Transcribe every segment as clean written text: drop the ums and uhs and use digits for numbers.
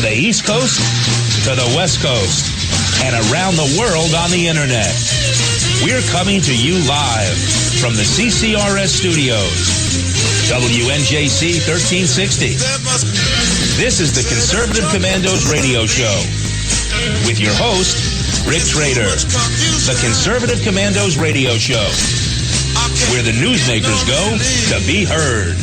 the East Coast to the West Coast and around the world on the internet. We're coming to you live from the CCRS studios. WNJC 1360. This is the Conservative Commandos radio show with your host, Rick Trader. The Conservative Commandos radio show, where the newsmakers go to be heard.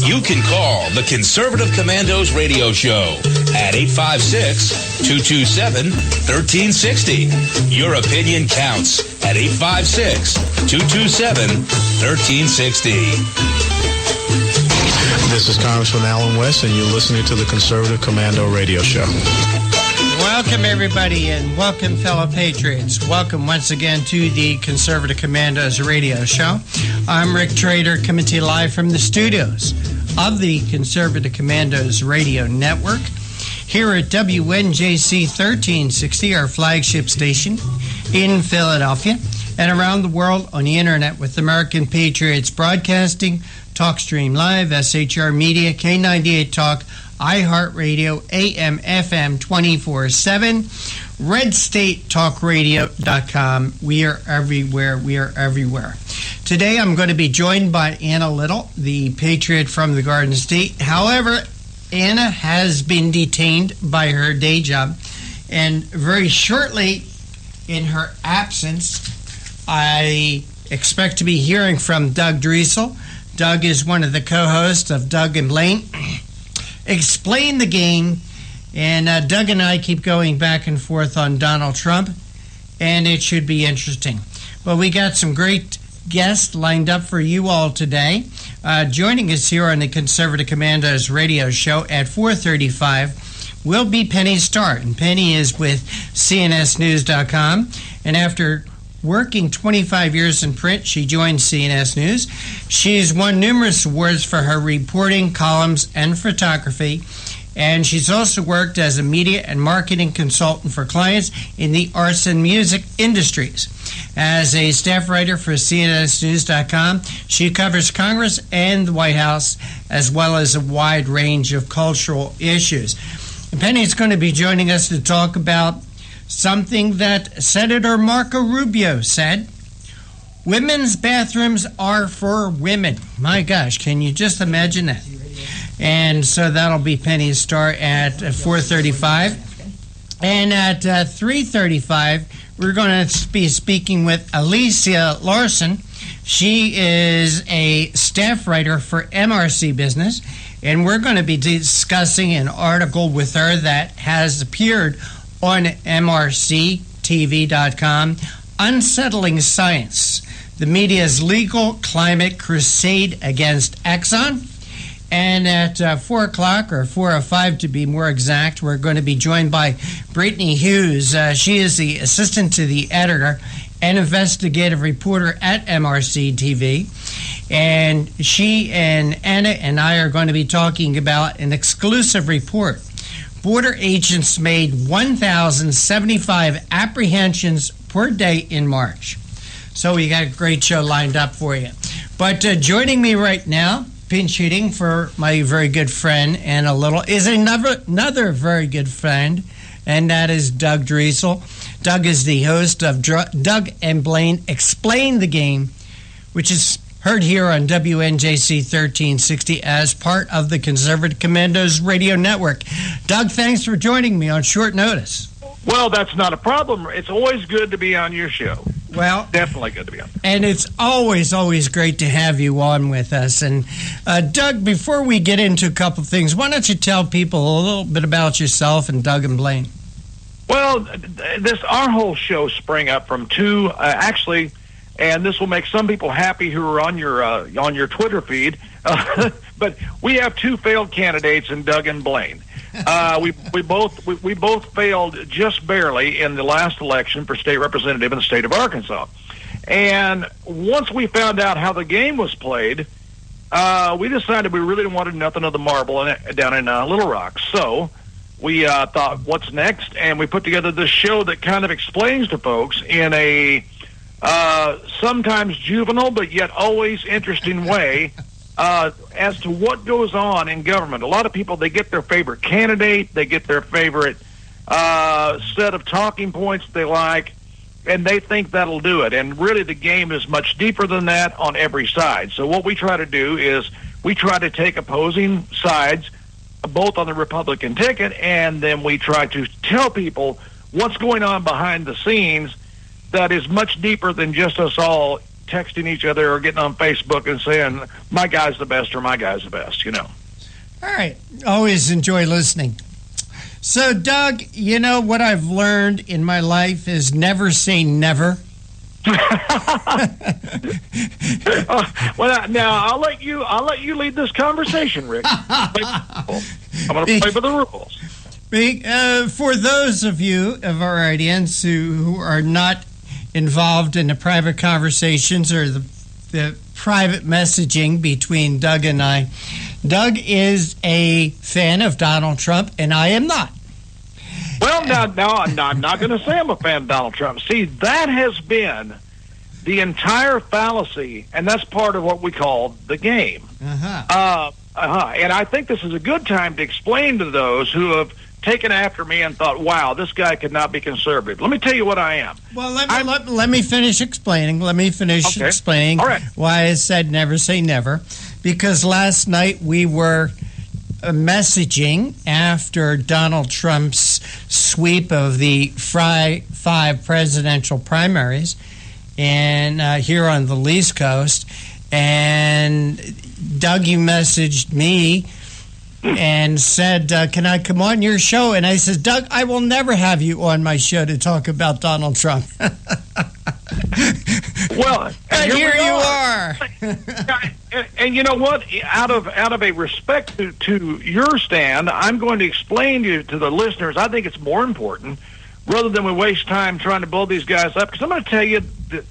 You can call the Conservative Commandos radio show at 856-227-1360. Your opinion counts at 856-227-1360. This is Congressman Alan West, and you're listening to the Conservative Commando radio show. Welcome, everybody, and welcome, fellow patriots. Welcome once again to the Conservative Commandos radio show. I'm Rick Trader, coming to you live from the studios of the Conservative Commandos radio network here at WNJC 1360, our flagship station in Philadelphia, and around the world on the internet with American Patriots Broadcasting, TalkStream Live, SHR Media, K98 Talk, iHeartRadio, AM, FM 24/7, RedStateTalkRadio.com. We are everywhere. We are everywhere. Today I'm going to be joined by Anna Little, the Patriot from the Garden State. However, Anna has been detained by her day job, and very shortly in her absence, I expect to be hearing from Doug Driesel. Doug is one of the co-hosts of Doug and Blaine Explain the Game, and Doug and I keep going back and forth on Donald Trump, and it should be interesting. Well, we got some great guests lined up for you all today. Joining us here on the Conservative Commandos radio show at 4:35 will be Penny Starr, and Penny is with CNSnews.com, and after working 25 years in print, she joined CNS News. She's won numerous awards for her reporting, columns, and photography, and she's also worked as a media and marketing consultant for clients in the arts and music industries. As a staff writer for CNSnews.com, she covers Congress and the White House, as well as a wide range of cultural issues. And Penny's going to be joining us to talk about something that Senator Marco Rubio said. Women's bathrooms are for women. My gosh, can you just imagine that? And so that'll be Penny Starr at 4:35. And at 3:35, we're going to be speaking with Alicia Larson. She is a staff writer for MRC Business, and we're going to be discussing an article with her that has appeared on MRCTV.com, Unsettling Science, the media's legal climate crusade against Exxon. And at 4 o'clock, or 4:05 to be more exact, we're going to be joined by Brittany Hughes. She is the assistant to the editor and investigative reporter at MRC TV. And she and Anna and I are going to be talking about an exclusive report. Border agents made 1,075 apprehensions per day in March. So we got a great show lined up for you. But joining me right now, pinch hitting for my very good friend Anna Little, is another very good friend, and that is Doug Driesel. Doug is the host of Doug and Blaine Explain the Game, which is heard here on WNJC 1360 as part of the Conservative Commandos radio network. Doug, thanks for joining me on short notice. Well, that's not a problem. It's always good to be on your show. Well, definitely good to be on. And it's always great to have you on with us. And Doug, before we get into a couple things, why don't you tell people a little bit about yourself and Doug and Blaine? Well, our whole show sprang up from two, actually. And this will make some people happy who are on your Twitter feed. But we have two failed candidates in Doug and Blaine. We both failed just barely in the last election for state representative in the state of Arkansas. And once we found out how the game was played, we decided we really wanted nothing of the marble down in Little Rock. So we thought, what's next? And we put together this show that kind of explains to folks in a sometimes juvenile, but yet always interesting way as to what goes on in government. A lot of people, they get their favorite candidate, they get their favorite set of talking points they like, and they think that'll do it. And really the game is much deeper than that on every side. So what we try to do is we try to take opposing sides, both on the Republican ticket, and then we try to tell people what's going on behind the scenes that is much deeper than just us all texting each other or getting on Facebook and saying, my guy's the best or my guy's the best, you know. All right. Always enjoy listening. So, Doug, you know what I've learned in my life is never say never. Well, now I'll let you lead this conversation, Rick. I'm going to play by the rules. For those of you of our audience who are not involved in the private conversations or the private messaging between Doug and I, Doug is a fan of Donald Trump, and I am not. Well, now I'm not going to say I'm a fan of Donald Trump. See, that has been the entire fallacy, and that's part of what we call the game. And I think this is a good time to explain to those who have taken after me and thought, wow, this guy could not be conservative. Let me tell you what I am. Well, let me finish explaining. Explaining All right. Why I said never say never. Because last night we were messaging after Donald Trump's sweep of the 5 presidential primaries and here on the East Coast. And Doug, you messaged me and said, can I come on your show? And I said, Doug, I will never have you on my show to talk about Donald Trump. Well, and here you are. And you know what? Out of a respect to your stand, I'm going to explain to the listeners, I think it's more important, rather than we waste time trying to blow these guys up, because I'm going to tell you that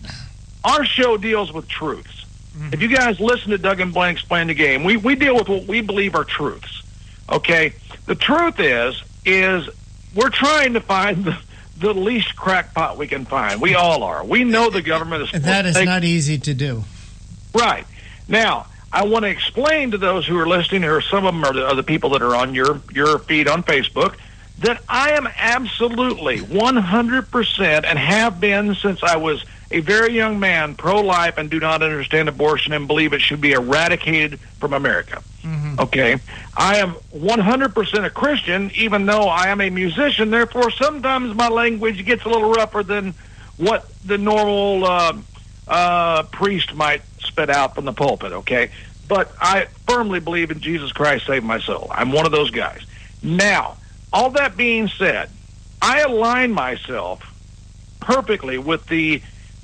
our show deals with truths. If you guys listen to Doug and Blaine Explain the Game, we deal with what we believe are truths. Okay? The truth is we're trying to find the least crackpot we can find. We all are. We know the government is... That is not easy to do. Right. Now, I want to explain to those who are listening, or some of them are the people that are on your feed on Facebook, that I am absolutely 100% and have been since I was a very young man, pro-life, and do not understand abortion and believe it should be eradicated from America. Okay? I am 100% a Christian, even though I am a musician. Therefore, sometimes my language gets a little rougher than what the normal priest might spit out from the pulpit, okay? But I firmly believe in Jesus Christ saved my soul. I'm one of those guys. Now, all that being said, I align myself perfectly with the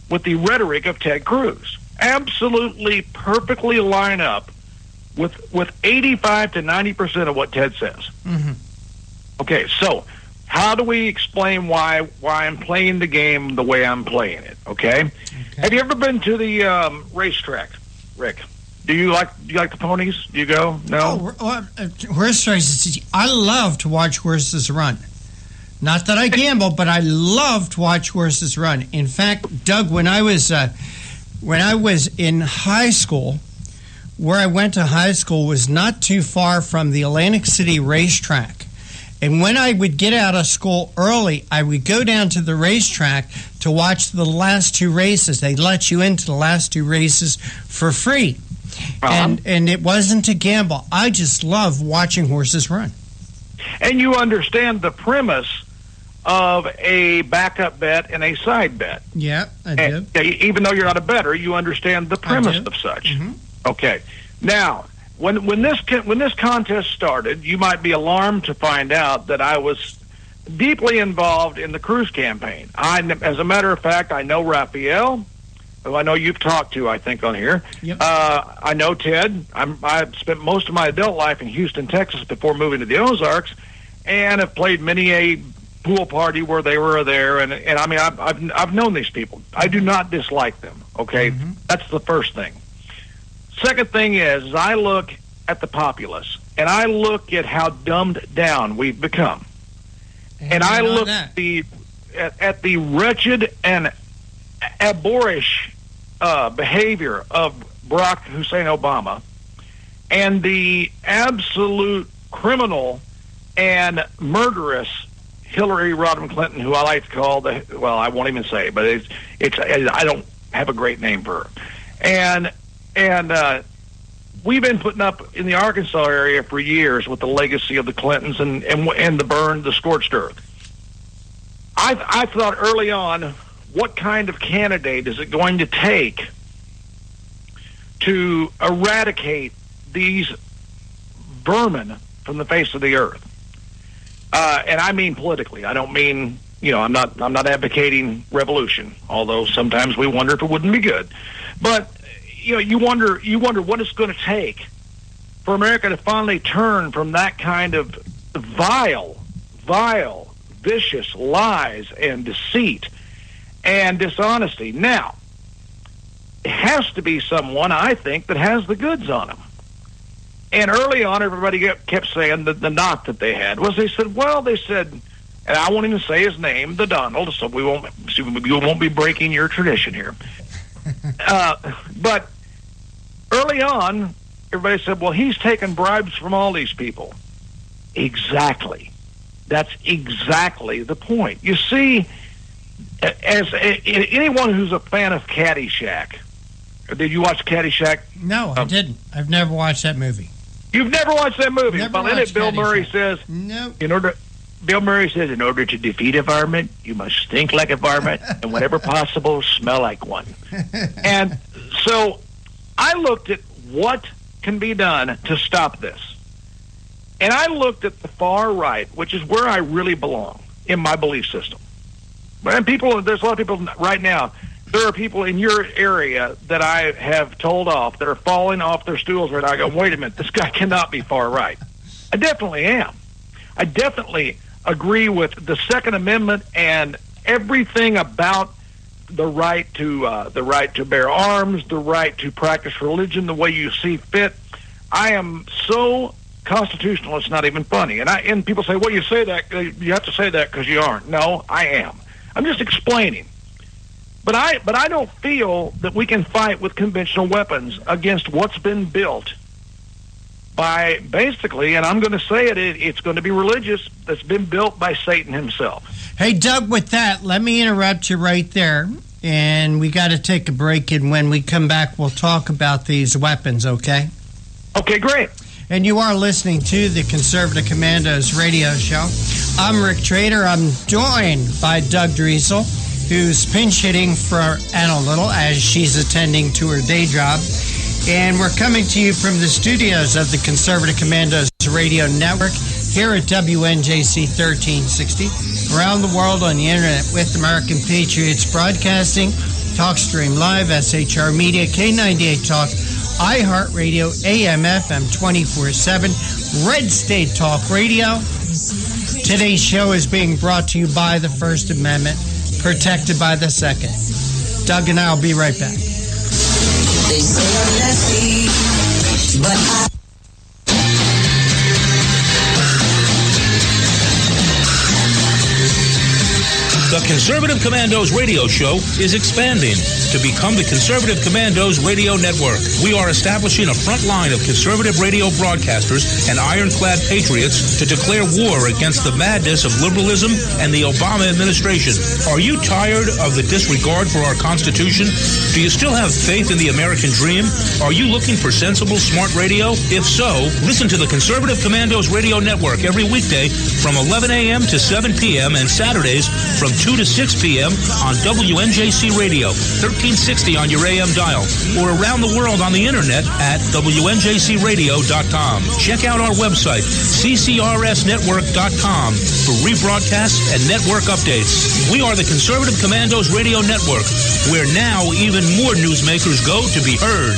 rhetoric of Ted Cruz. Absolutely perfectly line up with 85 to 90% of what Ted says. Okay, so how do we explain why I'm playing the game the way I'm playing it, okay? Have you ever been to the racetrack, Rick? Do you like the ponies? Do you go? No? Horse races. I love to watch horses run. Not that I gamble, but I love to watch horses run. In fact, Doug, when I was in high school, where I went to high school was not too far from the Atlantic City racetrack. And when I would get out of school early, I would go down to the racetrack to watch the last 2 races. They let you into the last 2 races for free. And it wasn't a gamble. I just love watching horses run. And you understand the premise of a backup bet and a side bet. Yeah, I do. Even though you're not a bettor, you understand the premise of such. Okay. Now, when this contest started, you might be alarmed to find out that I was deeply involved in the Cruz campaign. As a matter of fact, I know Raphael, who I know you've talked to, I think, on here. Yep. I know Ted. I spent most of my adult life in Houston, Texas, before moving to the Ozarks, and have played many a pool party where they were there. And I mean, I've known these people. I do not dislike them. Okay, that's the first thing. Second thing is I look at the populace, and I look at how dumbed down we've become, and I look at the wretched and abhorrish behavior of Barack Hussein Obama and the absolute criminal and murderous Hillary Rodham Clinton, who I like to call I won't even say, but it's I don't have a great name for her, and we've been putting up in the Arkansas area for years with the legacy of the Clintons and the scorched earth. I thought early on, what kind of candidate is it going to take to eradicate these vermin from the face of the earth? And I mean politically. I don't mean, I'm not advocating revolution, although sometimes we wonder if it wouldn't be good. But you wonder what it's going to take for America to finally turn from that kind of vile, vicious lies and deceit and dishonesty. Now, it has to be someone, I think, that has the goods on them. And early on, everybody kept saying the knock that they had was they said, and I won't even say his name, the Donald, so we won't be breaking your tradition here. But early on, everybody said, well, he's taking bribes from all these people. Exactly. That's exactly the point. You see, as anyone who's a fan of Caddyshack, did you watch Caddyshack? No, I didn't. I've never watched that movie. You've never watched that movie? Well, in it, Bill Murray says, no. in order to defeat a varmint, you must stink like a varmint, and whenever possible, smell like one. And so I looked at what can be done to stop this. And I looked at the far right, which is where I really belong in my belief system. And there's a lot of people right now, there are people in your area that I have told off that are falling off their stools right now. I go, wait a minute, this guy cannot be far right. I definitely am. I definitely agree with the Second Amendment and everything about the right to bear arms, the right to practice religion the way you see fit. I am so constitutional, it's not even funny. And people say, well, you say that, you have to say that because you aren't. No, I am. I'm just explaining. But I don't feel that we can fight with conventional weapons against what's been built by basically, and I'm going to say it's going to be religious, that's been built by Satan himself. Hey, Doug, with that, let me interrupt you right there. And we got to take a break, and when we come back, we'll talk about these weapons, okay? Okay, great. And you are listening to the Conservative Commandos radio show. I'm Rick Trader. I'm joined by Doug Driesel, who's pinch hitting for Anna Little as she's attending to her day job. And we're coming to you from the studios of the Conservative Commandos radio network here at WNJC 1360. Around the world on the internet with American Patriots Broadcasting, TalkStream Live, SHR Media, K98 Talk, iHeartRadio, AM, FM 24/7, Red State Talk Radio. Today's show is being brought to you by the First Amendment, protected by the Second. Doug and I will be right back. They say I'm nasty, but I... The Conservative Commandos radio show is expanding to become the Conservative Commandos radio network. We are establishing a front line of conservative radio broadcasters and ironclad patriots to declare war against the madness of liberalism and the Obama administration. Are you tired of the disregard for our Constitution? Do you still have faith in the American dream? Are you looking for sensible, smart radio? If so, listen to the Conservative Commandos radio network every weekday from 11 a.m. to 7 p.m. and Saturdays from 2 to 6 p.m. on WNJC Radio, 1360 on your AM dial, or around the world on the internet at WNJCradio.com. Check out our website, CCRSnetwork.com, for rebroadcasts and network updates. We are the Conservative Commandos Radio Network, where now even more newsmakers go to be heard.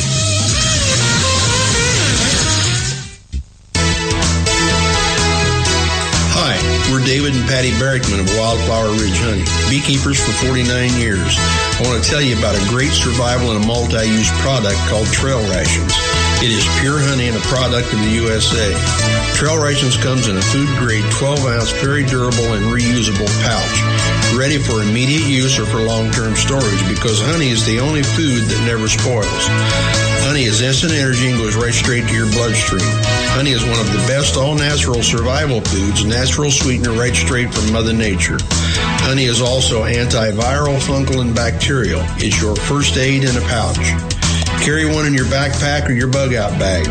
We're David and Patty Barrickman of Wildflower Ridge Honey, beekeepers for 49 years. I want to tell you about a great survival and a multi-use product called Trail Rations. It is pure honey and a product of the USA. Trail Rations comes in a food-grade 12-ounce, very durable and reusable pouch. ready for immediate use or for long-term storage, because honey is the only food that never spoils. Honey is instant energy and goes right straight to your bloodstream. Honey is one of the best all-natural survival foods, natural sweetener right straight from Mother Nature. Honey is also antiviral, fungal, and bacterial. It's your first aid in a pouch. Carry one in your backpack or your bug-out bag.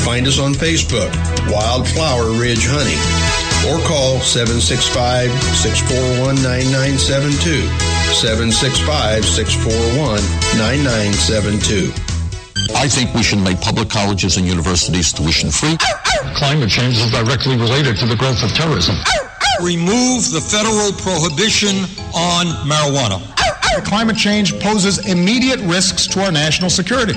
Find us on Facebook, Wildflower Ridge Honey, or call 765-641-9972, 765-641-9972. I think we should make public colleges and universities tuition-free. Climate change is directly related to the growth of terrorism. Remove the federal prohibition on marijuana. Climate change poses immediate risks to our national security.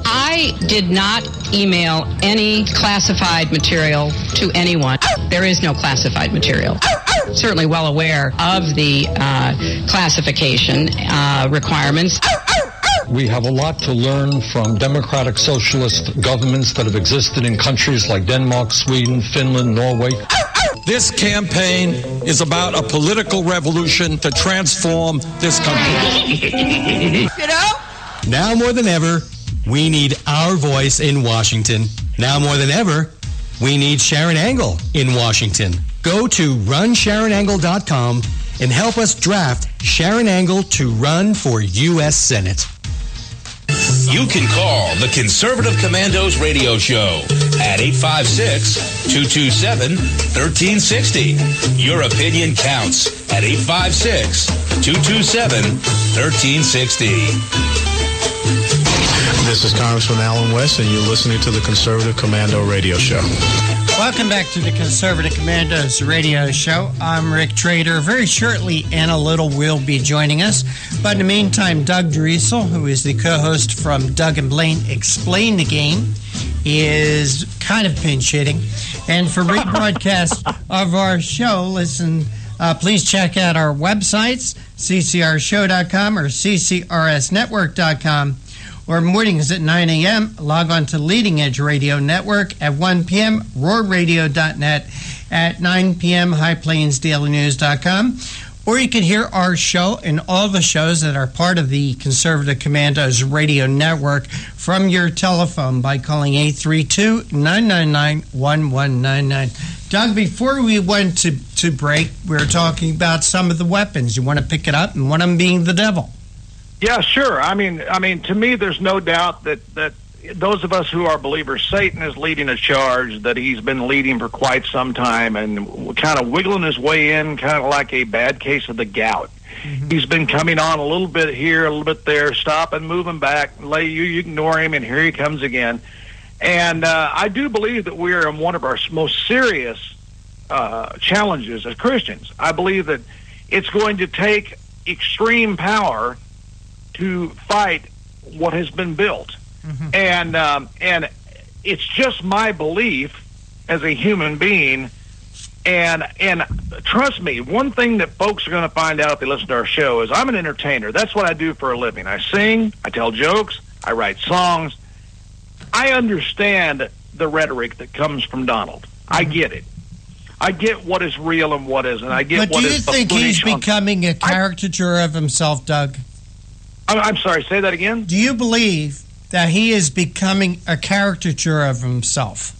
I did not email any classified material to anyone. There is no classified material. Certainly well aware of the classification requirements. We have a lot to learn from democratic socialist governments that have existed in countries like Denmark, Sweden, Finland, Norway. This campaign is about a political revolution to transform this country. You know? Now more than ever, we need our voice in Washington. Now more than ever, we need Sharon Angle in Washington. Go to runsharonangle.com and help us draft Sharon Angle to run for U.S. Senate. You can call the Conservative Commandos radio show at 856-227-1360. Your opinion counts at 856-227-1360. This is Congressman Alan West, and you're listening to the Conservative Commando radio show. Welcome back to the Conservative Commandos radio show. I'm Rick Trader. Very shortly, Anna Little will be joining us. But in the meantime, Doug Driesel, who is the co-host from Doug and Blaine Explain the Game, is kind of pinch hitting. And for rebroadcast of our show, please check out our websites, ccrshow.com or ccrsnetwork.com. Or mornings at 9 a.m., log on to Leading Edge Radio Network at 1 p.m., roarradio.net at 9 p.m., highplainsdailynews.com. Or you can hear our show and all the shows that are part of the Conservative Commandos Radio Network from your telephone by calling 832-999-1199. Doug, before we went to break, we were talking about some of the weapons. You want to pick it up, and one of them being the devil. Yeah, sure. I mean, to me, there's no doubt that those of us who are believers, Satan is leading a charge that he's been leading for quite some time and kind of wiggling his way in, kind of like a bad case of the gout. Mm-hmm. He's been coming on a little bit here, a little bit there, stopping, moving back, you ignore him, and here he comes again. And I do believe that we are in one of our most serious challenges as Christians. I believe that it's going to take extreme power to fight what has been built. Mm-hmm. And it's just my belief as a human being, and trust me, one thing that folks are going to find out if they listen to our show is I'm an entertainer. That's what I do for a living. I sing, I tell jokes, I write songs. I understand the rhetoric that comes from Donald. Mm-hmm. I get it. I get what is real and what isn't. I get what is. But do you think he's becoming a caricature of himself, Doug? I'm sorry, say that again? Do you believe that he is becoming a caricature of himself?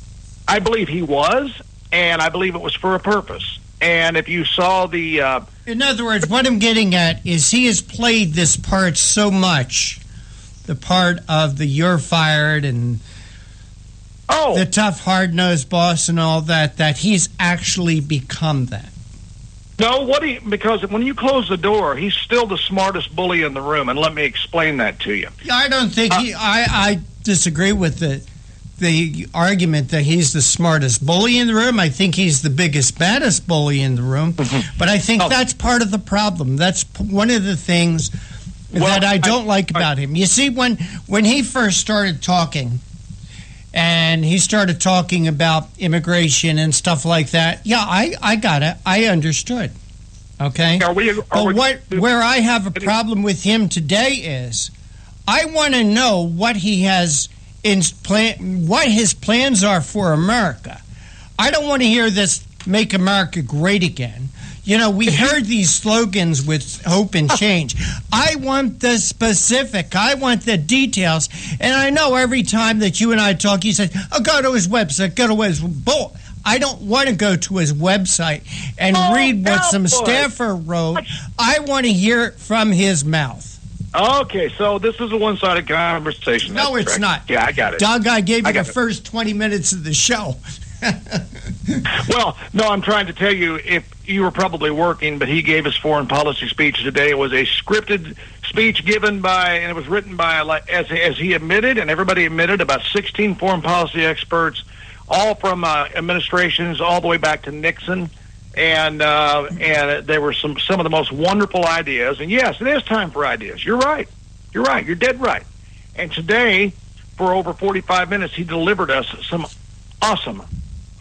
I believe he was, and I believe it was for a purpose. And if you saw the... In other words, what I'm getting at is he has played this part so much, the part of the you're fired and the tough, hard-nosed boss and all that, that he's actually become that. No, because when you close the door, he's still the smartest bully in the room, and let me explain that to you. I don't think I disagree with the argument that he's the smartest bully in the room. I think he's the biggest, baddest bully in the room. Mm-hmm. But I think that's part of the problem. That's one of the things that I don't like about him. You see, when he first started talking, and he started talking about immigration and stuff like that. Yeah, I got it. I understood. Okay? Where I have a problem with him today is I want to know what he has what his plans are for America. I don't want to hear this "Make America Great Again." We heard these slogans with hope and change. I want the specific. I want the details. And I know every time that you and I talk, you say, go to his website, go to his... Bull. I don't want to go to his website and read what some staffer wrote. I want to hear it from his mouth. Okay, so this is a one-sided conversation. No, it's not. Yeah, I got it. Doug, I gave you the first 20 minutes of the show. Well, no, I'm trying to tell you, if you were probably working, but he gave his foreign policy speech today. It was a scripted speech given by, and it was written by, as he admitted, and everybody admitted, about 16 foreign policy experts, all from administrations all the way back to Nixon, and there were some of the most wonderful ideas. And yes, it is time for ideas. You're right. You're dead right. And today, for over 45 minutes, he delivered us some awesome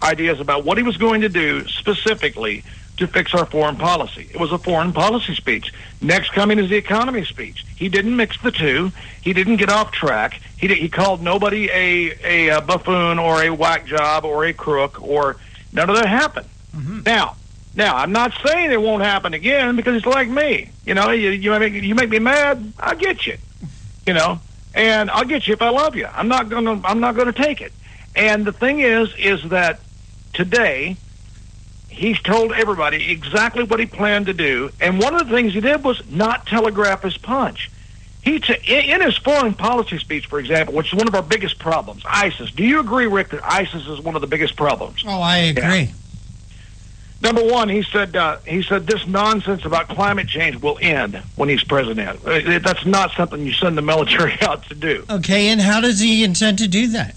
ideas about what he was going to do specifically to fix our foreign policy. It was a foreign policy speech. Next coming is the economy speech. He didn't mix the two. He didn't get off track. He called nobody a buffoon or a whack job or a crook, or none of that happened. Mm-hmm. Now, I'm not saying it won't happen again, because it's like me. You make me mad, I'll get you. And I'll get you if I love you. I'm not gonna take it. And the thing is that today, he's told everybody exactly what he planned to do. And one of the things he did was not telegraph his punch. In his foreign policy speech, for example, which is one of our biggest problems, ISIS. Do you agree, Rick, that ISIS is one of the biggest problems? Oh, I agree. Yeah. Number one, he said this nonsense about climate change will end when he's president. That's not something you send the military out to do. Okay, and how does he intend to do that?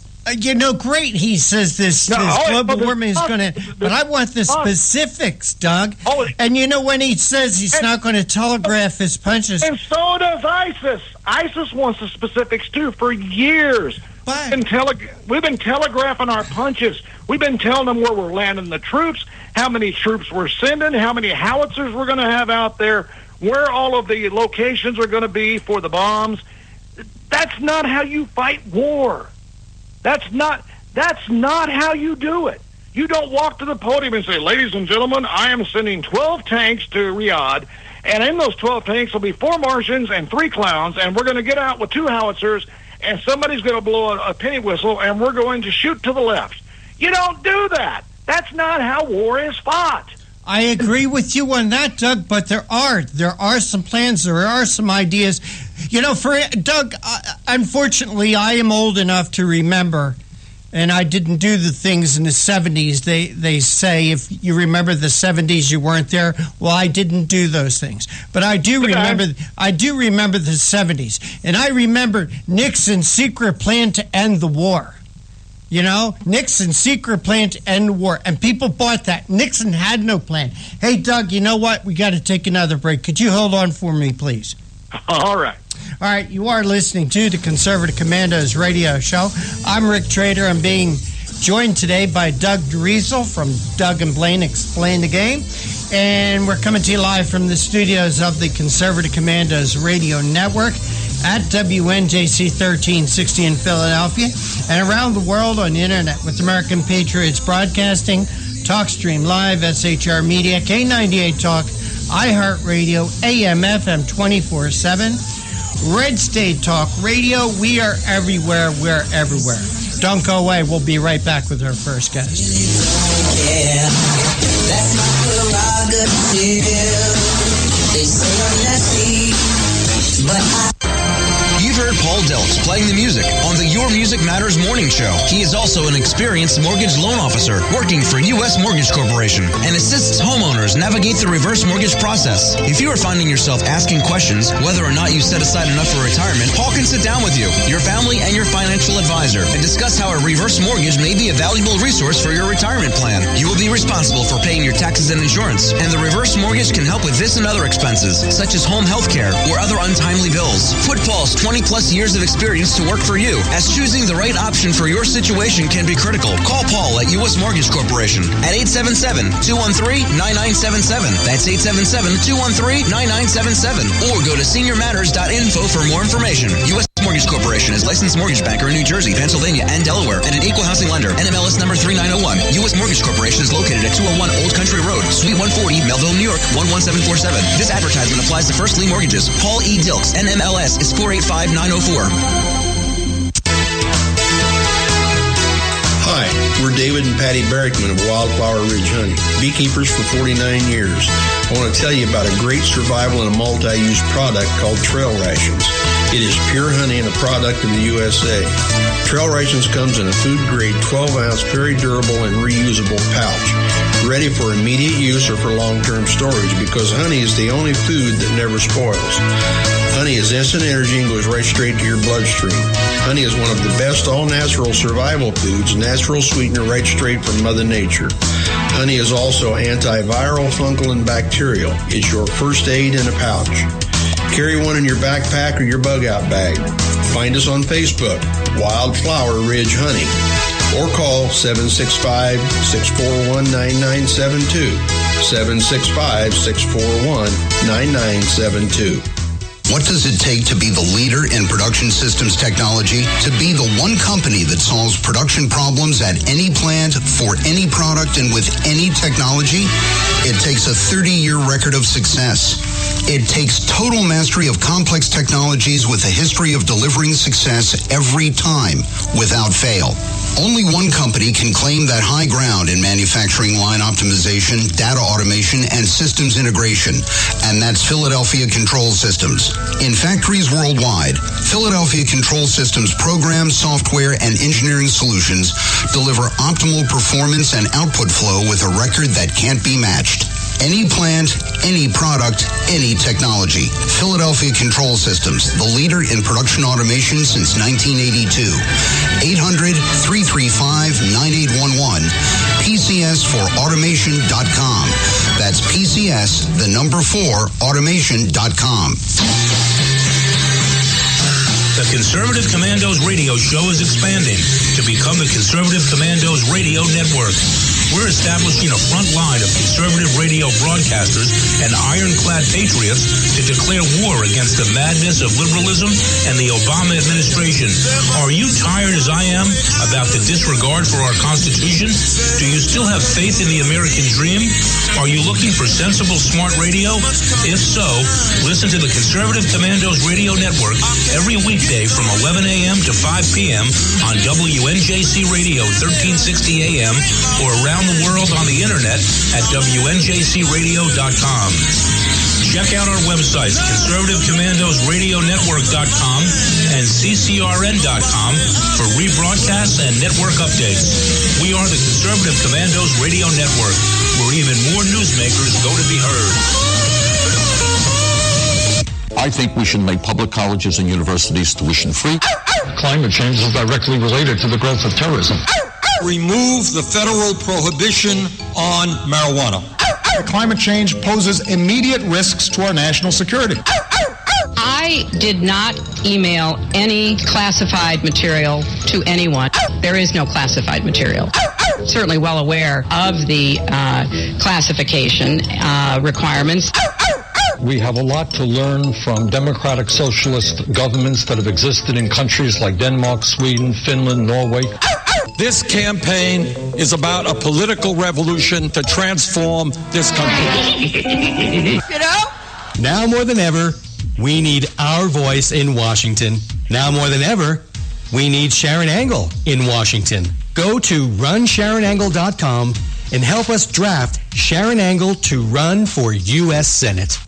Great, he says this global warming is going to... But I want the specifics, Doug. And when he says he's not going to telegraph his punches... And so does ISIS. ISIS wants the specifics, too, for years. We've been telegraphing our punches. We've been telling them where we're landing the troops, how many troops we're sending, how many howitzers we're going to have out there, where all of the locations are going to be for the bombs. That's not how you fight war. That's not how you do it. You don't walk to the podium and say, ladies and gentlemen, I am sending 12 tanks to Riyadh, and in those 12 tanks will be 4 Martians and 3 clowns, and we're going to get out with 2 howitzers, and somebody's going to blow a penny whistle, and we're going to shoot to the left. You don't do that. That's not how war is fought. I agree with you on that, Doug, but there are some plans, there are some ideas. For Doug, unfortunately, I am old enough to remember, and I didn't do the things in the 70s. They say if you remember the 70s, you weren't there. Well, I didn't do those things, but I do remember. I do remember the 70s, and I remember Nixon's secret plan to end the war. Nixon's secret plan to end the war, and people bought that. Nixon had no plan. Hey, Doug, you know what? We got to take another break. Could you hold on for me, please? All right. All right, you are listening to the Conservative Commandos radio show. I'm Rick Trader. I'm being joined today by Doug Driesel from Doug and Blaine Explain the Game. And we're coming to you live from the studios of the Conservative Commandos radio network at WNJC 1360 in Philadelphia and around the world on the internet with American Patriots Broadcasting, TalkStream Live, SHR Media, K98 Talk, iHeartRadio, AM, FM 24/7, Red State Talk Radio. We are everywhere. We're everywhere. Don't go away. We'll be right back with our first guest. Yeah, that's my prerogative. They say I'm nasty, but You've heard Paul Delps playing the music on the Your Music Matters morning show. He is also an experienced mortgage loan officer working for U.S. Mortgage Corporation and assists homeowners navigate the reverse mortgage process. If you are finding yourself asking questions whether or not you set aside enough for retirement, Paul can sit down with you, your family, and your financial advisor and discuss how a reverse mortgage may be a valuable resource for your retirement plan. You will be responsible for paying your taxes and insurance, and the reverse mortgage can help with this and other expenses, such as home health care or other untimely bills. Put Paul's 20-plus years of experience to work for you, as choosing the right option for your situation can be critical. Call Paul at U.S. Mortgage Corporation at 877-213-9977. That's 877-213-9977. Or go to seniormatters.info for more information. U.S. Mortgage Mortgage Corporation is licensed mortgage banker in New Jersey, Pennsylvania, and Delaware, and an equal housing lender. NMLS number 3901. U.S. Mortgage Corporation is located at 201 Old Country Road, Suite 140, Melville, New York, 11747. This advertisement applies to first lien mortgages. Paul E. Dilks, NMLS is 485904. Hi, we're David and Patty Barrickman of Wildflower Ridge Honey, beekeepers for 49 years. I want to tell you about a great survival and a multi-use product called Trail Rations. It is pure honey and a product of the USA. Trail Rations comes in a food-grade 12-ounce, very durable and reusable pouch, ready for immediate use or for long-term storage because honey is the only food that never spoils. Honey is instant energy and goes right straight to your bloodstream. Honey is one of the best all-natural survival foods, natural sweetener right straight from Mother Nature. Honey is also antiviral, fungal, and bacterial. It's your first aid in a pouch. Carry one in your backpack or your bug-out bag. Find us on Facebook, Wildflower Ridge Honey, or call 765-641-9972, 765-641-9972. What does it take to be the leader in production systems technology? To be the one company that solves production problems at any plant, for any product, and with any technology? It takes a 30-year record of success. It takes total mastery of complex technologies with a history of delivering success every time, without fail. Only one company can claim that high ground in manufacturing line optimization, data automation, and systems integration, and that's Philadelphia Control Systems. In factories worldwide, Philadelphia Control Systems programs, software, and engineering solutions deliver optimal performance and output flow with a record that can't be matched. Any plant, any product, any technology. Philadelphia Control Systems, the leader in production automation since 1982. 800-335-9811. PCS4automation.com. That's PCS, the number 4, automation.com. The Conservative Commandos radio show is expanding to become the Conservative Commandos Radio Network. We're establishing a front line of conservative radio broadcasters and ironclad patriots to declare war against the madness of liberalism and the Obama administration. Are you tired as I am about the disregard for our Constitution? Do you still have faith in the American dream? Are you looking for sensible, smart radio? If so, listen to the Conservative Commandos Radio Network every weekday from 11 a.m. to 5 p.m. on WNJC Radio 1360 a.m. or around the world on the internet at WNJCradio.com. Check out our websites, ConservativeCommandosRadioNetwork.com and CCRN.com for rebroadcasts and network updates. We are the Conservative Commandos Radio Network, where even more newsmakers go to be heard. I think we should make public colleges and universities tuition-free. Climate change is directly related to the growth of terrorism. Remove the federal prohibition on marijuana. Climate change poses immediate risks to our national security. I did not email any classified material to anyone. There is no classified material. Certainly well aware of the classification requirements. We have a lot to learn from democratic socialist governments that have existed in countries like Denmark, Sweden, Finland, Norway. This campaign is about a political revolution to transform this country. You know? Now more than ever, we need our voice in Washington. Now more than ever, we need Sharon Angle in Washington. Go to runsharonangle.com and help us draft Sharon Angle to run for U.S. Senate.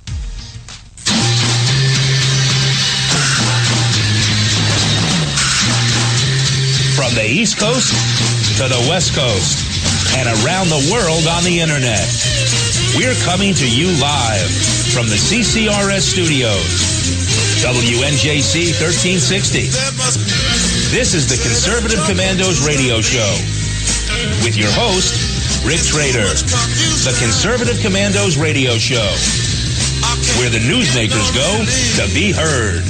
From the East Coast to the West Coast and around the world on the internet, we're coming to you live from the CCRS studios. WNJC 1360. This is the Conservative Commandos radio show with your host, Rick Trader. The Conservative Commandos radio show, where the newsmakers go to be heard.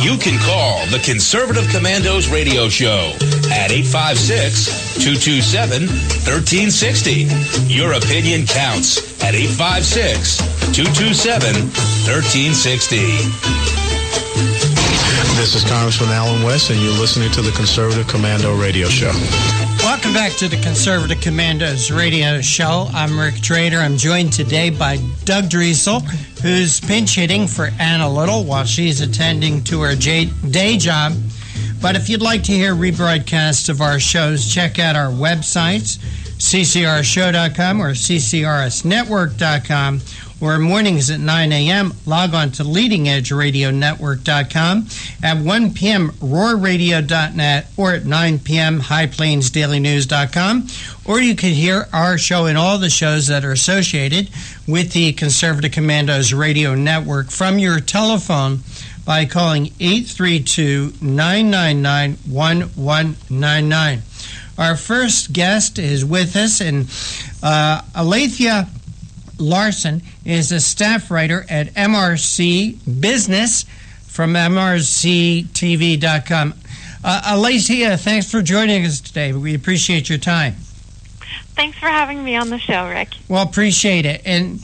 You can call the Conservative Commandos radio show at 856 856-227-1360. Your opinion counts at 856-227-1360. This is Congressman Alan West, and you're listening to the Conservative Commando radio show. Welcome back to the Conservative Commandos radio show. I'm Rick Trader. I'm joined today by Doug Driesel, who's pinch hitting for Anna Little while she's attending to her day job. But if you'd like to hear rebroadcasts of our shows, check out our websites, ccrshow.com or ccrsnetwork.com, or mornings at 9 a.m., log on to leadingedgeradionetwork.com, at 1 p.m., roarradio.net, or at 9 p.m., highplainsdailynews.com, or you can hear our show and all the shows that are associated with the Conservative Commandos Radio Network from your telephone by calling 832-999-1199. Our first guest is with us, and Alethea Larson is a staff writer at MRC Business from MRCTV.com. Alethea, thanks for joining us today. We appreciate your time. Thanks for having me on the show, Rick. Well, appreciate it. And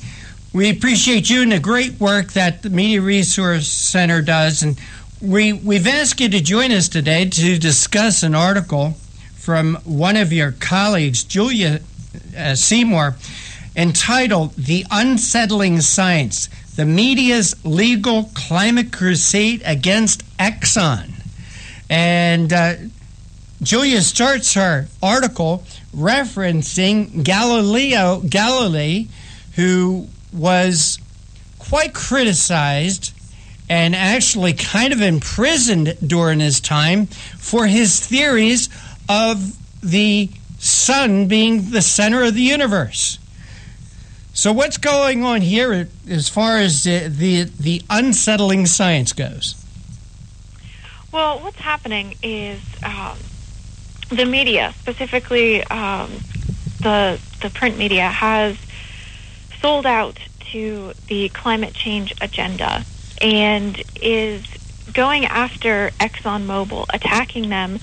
we appreciate you and the great work that the Media Resource Center does. And we've asked you to join us today to discuss an article from one of your colleagues, Julia Seymour, entitled The Unsettling Science, the Media's Legal Climate Crusade Against Exxon. And Julia starts her article referencing Galilei, who was quite criticized and actually kind of imprisoned during his time for his theories of the sun being the center of the universe. So what's going on here as far as the unsettling science goes? Well, what's happening is the media, specifically the print media, has sold out to the climate change agenda and is going after ExxonMobil, attacking them,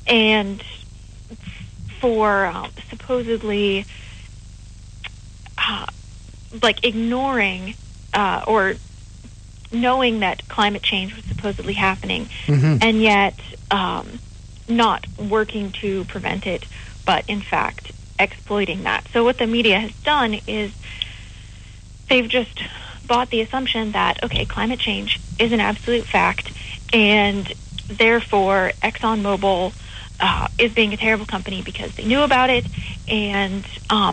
and for supposedly ignoring or knowing that climate change was supposedly happening, and yet not working to prevent it, but in fact exploiting that. So what the media has done is they've just bought the assumption that, okay, climate change is an absolute fact, and therefore ExxonMobil is being a terrible company because they knew about it, and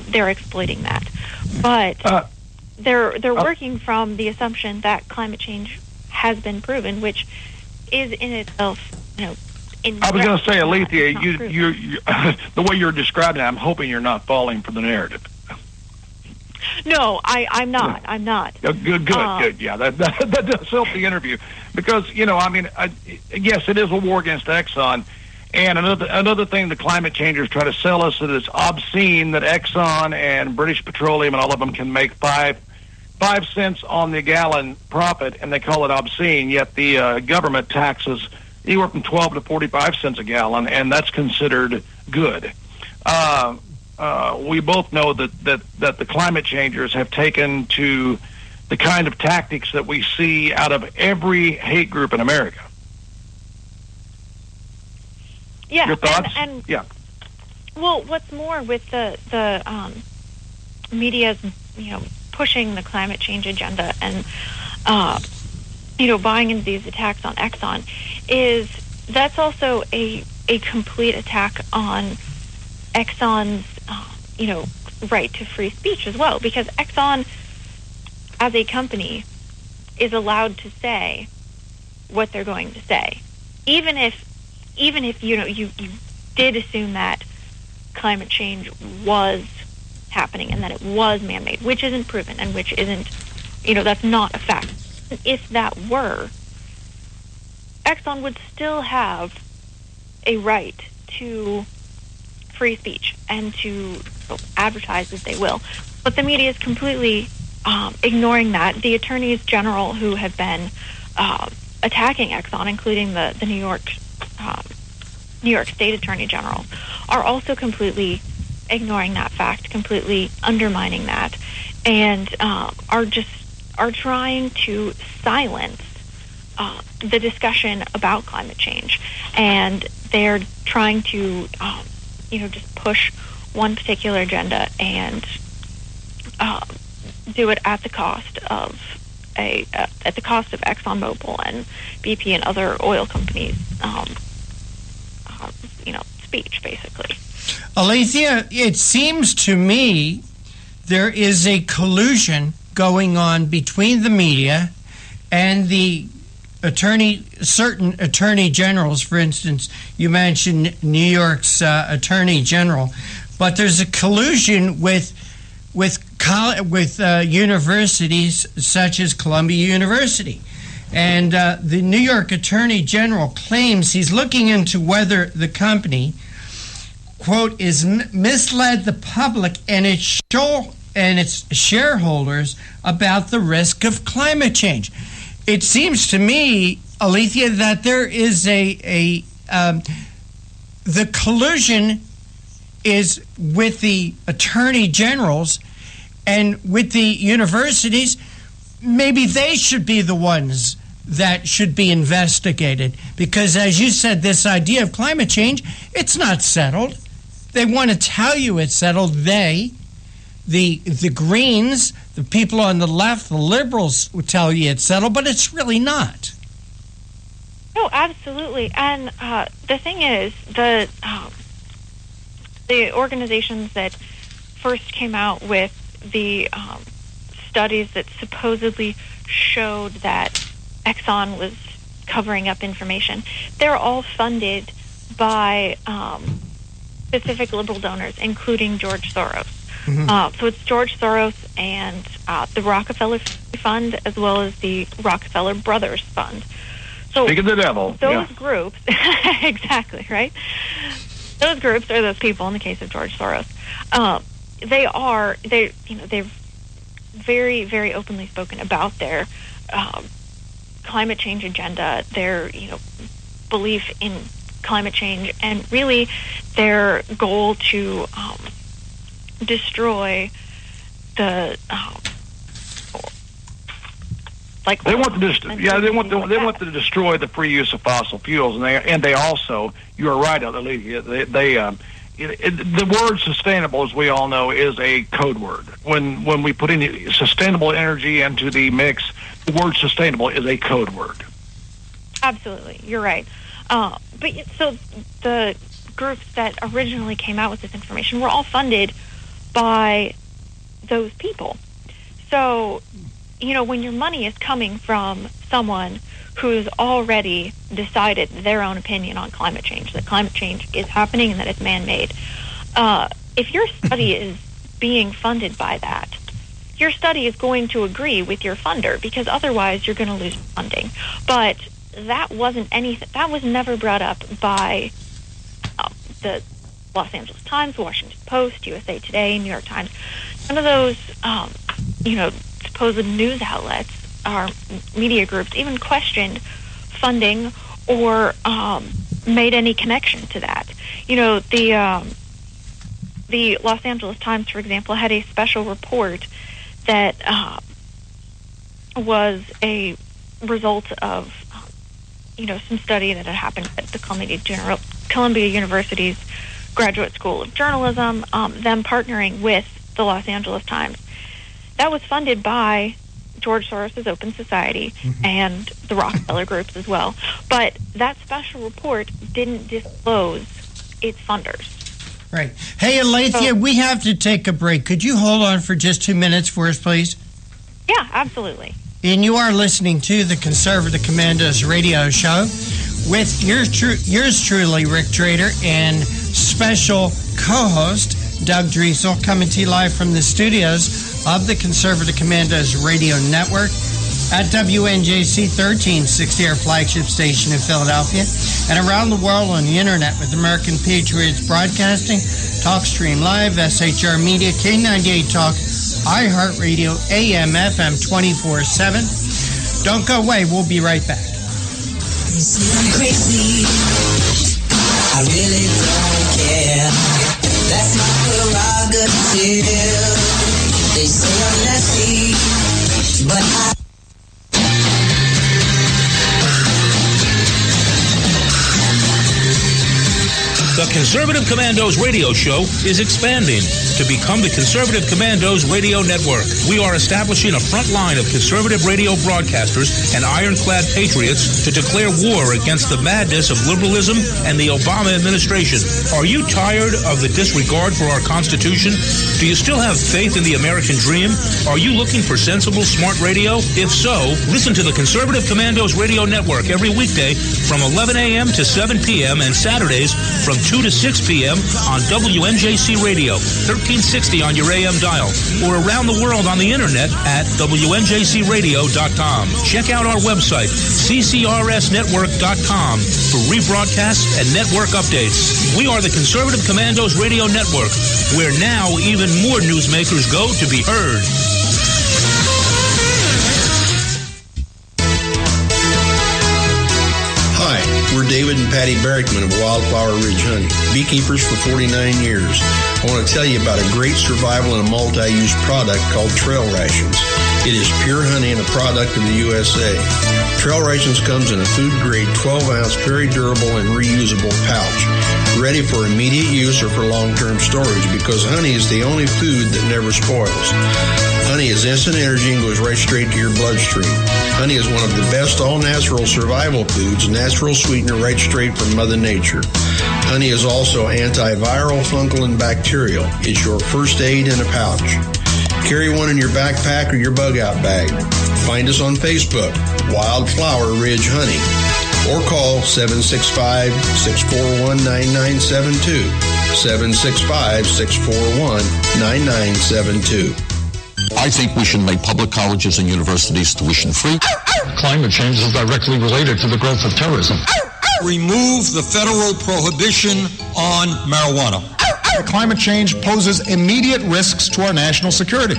they're exploiting that. But they're working from the assumption that climate change has been proven, which is in itself, I was going to say, Alethea, you the way you're describing it, I'm hoping you're not falling for the narrative. No, I'm not. I'm not. Good. Yeah, that does help the interview because yes, it is a war against Exxon, and another thing the climate changers try to sell us that it's obscene that Exxon and British Petroleum and all of them can make 5 cents on the gallon profit, and they call it obscene. Yet the government taxes anywhere from 12 to 45 cents a gallon, and that's considered good. We both know that the climate changers have taken to the kind of tactics that we see out of every hate group in America. Yeah. Your thoughts? And yeah. Well, what's more with the media's pushing the climate change agenda and buying into these attacks on Exxon is that's also a complete attack on Exxon's right to free speech as well, because Exxon as a company is allowed to say what they're going to say, even if you did assume that climate change was happening and that it was man-made, which isn't proven and which isn't, that's not a fact. If that were, Exxon would still have a right to free speech and to advertise as they will. But the media is completely ignoring that. The attorneys general who have been attacking Exxon, including the New York New York State Attorney General, are also completely ignoring that fact, completely undermining that, and are trying to silence the discussion about climate change. And they're trying to, just push one particular agenda and do it at the cost of ExxonMobil and BP and other oil companies, speech, basically. Alethea, it seems to me there is a collusion going on between the media and the certain attorney generals. For instance, you mentioned New York's attorney general, but there's a collusion with universities such as Columbia University. And the New York Attorney General claims he's looking into whether the company, quote, is misled the public and its shareholders about the risk of climate change. It seems to me, Alethea, that there is the collusion is with the attorney generals and with the universities. Maybe they should be the ones that should be investigated, because, as you said, this idea of climate change, it's not settled. They want to tell you it's settled. The Greens, the people on the left, the liberals would tell you it's settled, but it's really not. No, absolutely. And the thing is, the organizations that first came out with the studies that supposedly showed that Exxon was covering up information, they're all funded by specific liberal donors, including George Soros. Mm-hmm. So it's George Soros and the Rockefeller Fund, as well as the Rockefeller Brothers Fund. So speak of the devil. Those groups, exactly, right? Those groups are those people. In the case of George Soros, they've very, very openly spoken about their climate change agenda, their belief in climate change, and really their goal to destroy the they want to destroy the free use of fossil fuels, and they also, you are right, Olivia, the word sustainable, as we all know, is a code word. When we put in sustainable energy into the mix, the word sustainable is a code word. Absolutely, you're right. But so the groups that originally came out with this information were all funded by those people. So, when your money is coming from someone who's already decided their own opinion on climate change, that climate change is happening and that it's man-made, if your study is being funded by that, your study is going to agree with your funder, because otherwise you're going to lose funding. But that wasn't anything. That was never brought up by the Los Angeles Times, Washington Post, USA Today, New York Times. None of those, supposed news outlets or media groups even questioned funding or made any connection to that. The Los Angeles Times, for example, had a special report that was a result of some study that had happened at the Columbia University's Graduate School of Journalism, them partnering with the Los Angeles Times. That was funded by George Soros' Open Society and the Rockefeller groups as well. But that special report didn't disclose its funders. Right. Hey, Alethea, we have to take a break. Could you hold on for just 2 minutes for us, please? Yeah, absolutely. And you are listening to the Conservative Commandos radio show with yours truly, Rick Trader, and special co-host Doug Driesel, coming to you live from the studios of the Conservative Commandos radio network at WNJC 1360, our flagship station in Philadelphia, and around the world on the internet with American Patriots Broadcasting, TalkStream Live, SHR Media, K98 Talk, iHeartRadio, AM, FM 24/7. Don't go away. We'll be right back. I really don't care. That's my prerogative. They say I'm nasty, but I... The Conservative Commandos radio show is expanding to become the Conservative Commandos radio network. We are establishing a front line of conservative radio broadcasters and ironclad patriots to declare war against the madness of liberalism and the Obama administration. Are you tired of the disregard for our Constitution? Do you still have faith in the American dream? Are you looking for sensible, smart radio? If so, listen to the Conservative Commandos radio network every weekday from 11 a.m. to 7 p.m. and Saturdays from 2 to 6 p.m. on WNJC Radio, 1360 on your AM dial, or around the world on the internet at WNJCradio.com. Check out our website, CCRSnetwork.com, for rebroadcasts and network updates. We are the Conservative Commandos Radio Network, where now even more newsmakers go to be heard. Hi, we're David and Patty Barrickman of Wildflower Ridge Honey, beekeepers for 49 years. I want to tell you about a great survival and a multi-use product called Trail Rations. It is pure honey and a product of the USA. Trail Rations comes in a food-grade 12-ounce, very durable and reusable pouch, ready for immediate use or for long-term storage because honey is the only food that never spoils. Honey is instant energy and goes right straight to your bloodstream. Honey is one of the best all-natural survival foods, natural sweetener right straight from Mother Nature. Honey is also antiviral, fungal, and bacterial. It's your first aid in a pouch. Carry one in your backpack or your bug-out bag. Find us on Facebook, Wildflower Ridge Honey, or call 765-641-9972, 765-641-9972. I think we should make public colleges and universities tuition-free. Climate change is directly related to the growth of terrorism. Remove the federal prohibition on marijuana. Climate change poses immediate risks to our national security.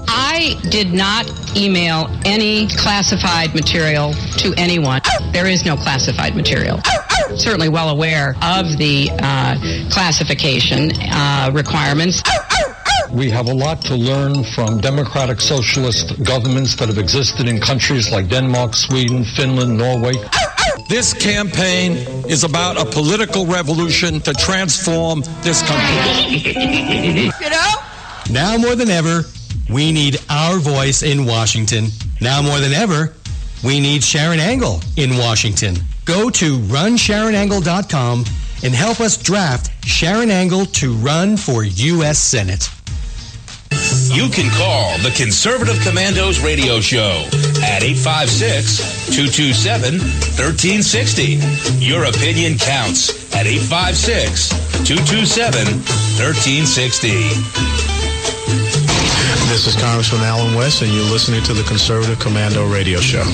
I did not email any classified material to anyone. There is no classified material. Certainly well aware of the classification requirements. We have a lot to learn from democratic socialist governments that have existed in countries like Denmark, Sweden, Finland, Norway. This campaign is about a political revolution to transform this country. You know? Now more than ever, we need our voice in Washington. Now more than ever, we need Sharon Angle in Washington. Go to runsharonangle.com and help us draft Sharon Angle to run for U.S. Senate. You can call the Conservative Commandos radio show at 856-227-1360. Your opinion counts at 856-227-1360. This is Congressman Alan West, and you're listening to the Conservative Commando radio show.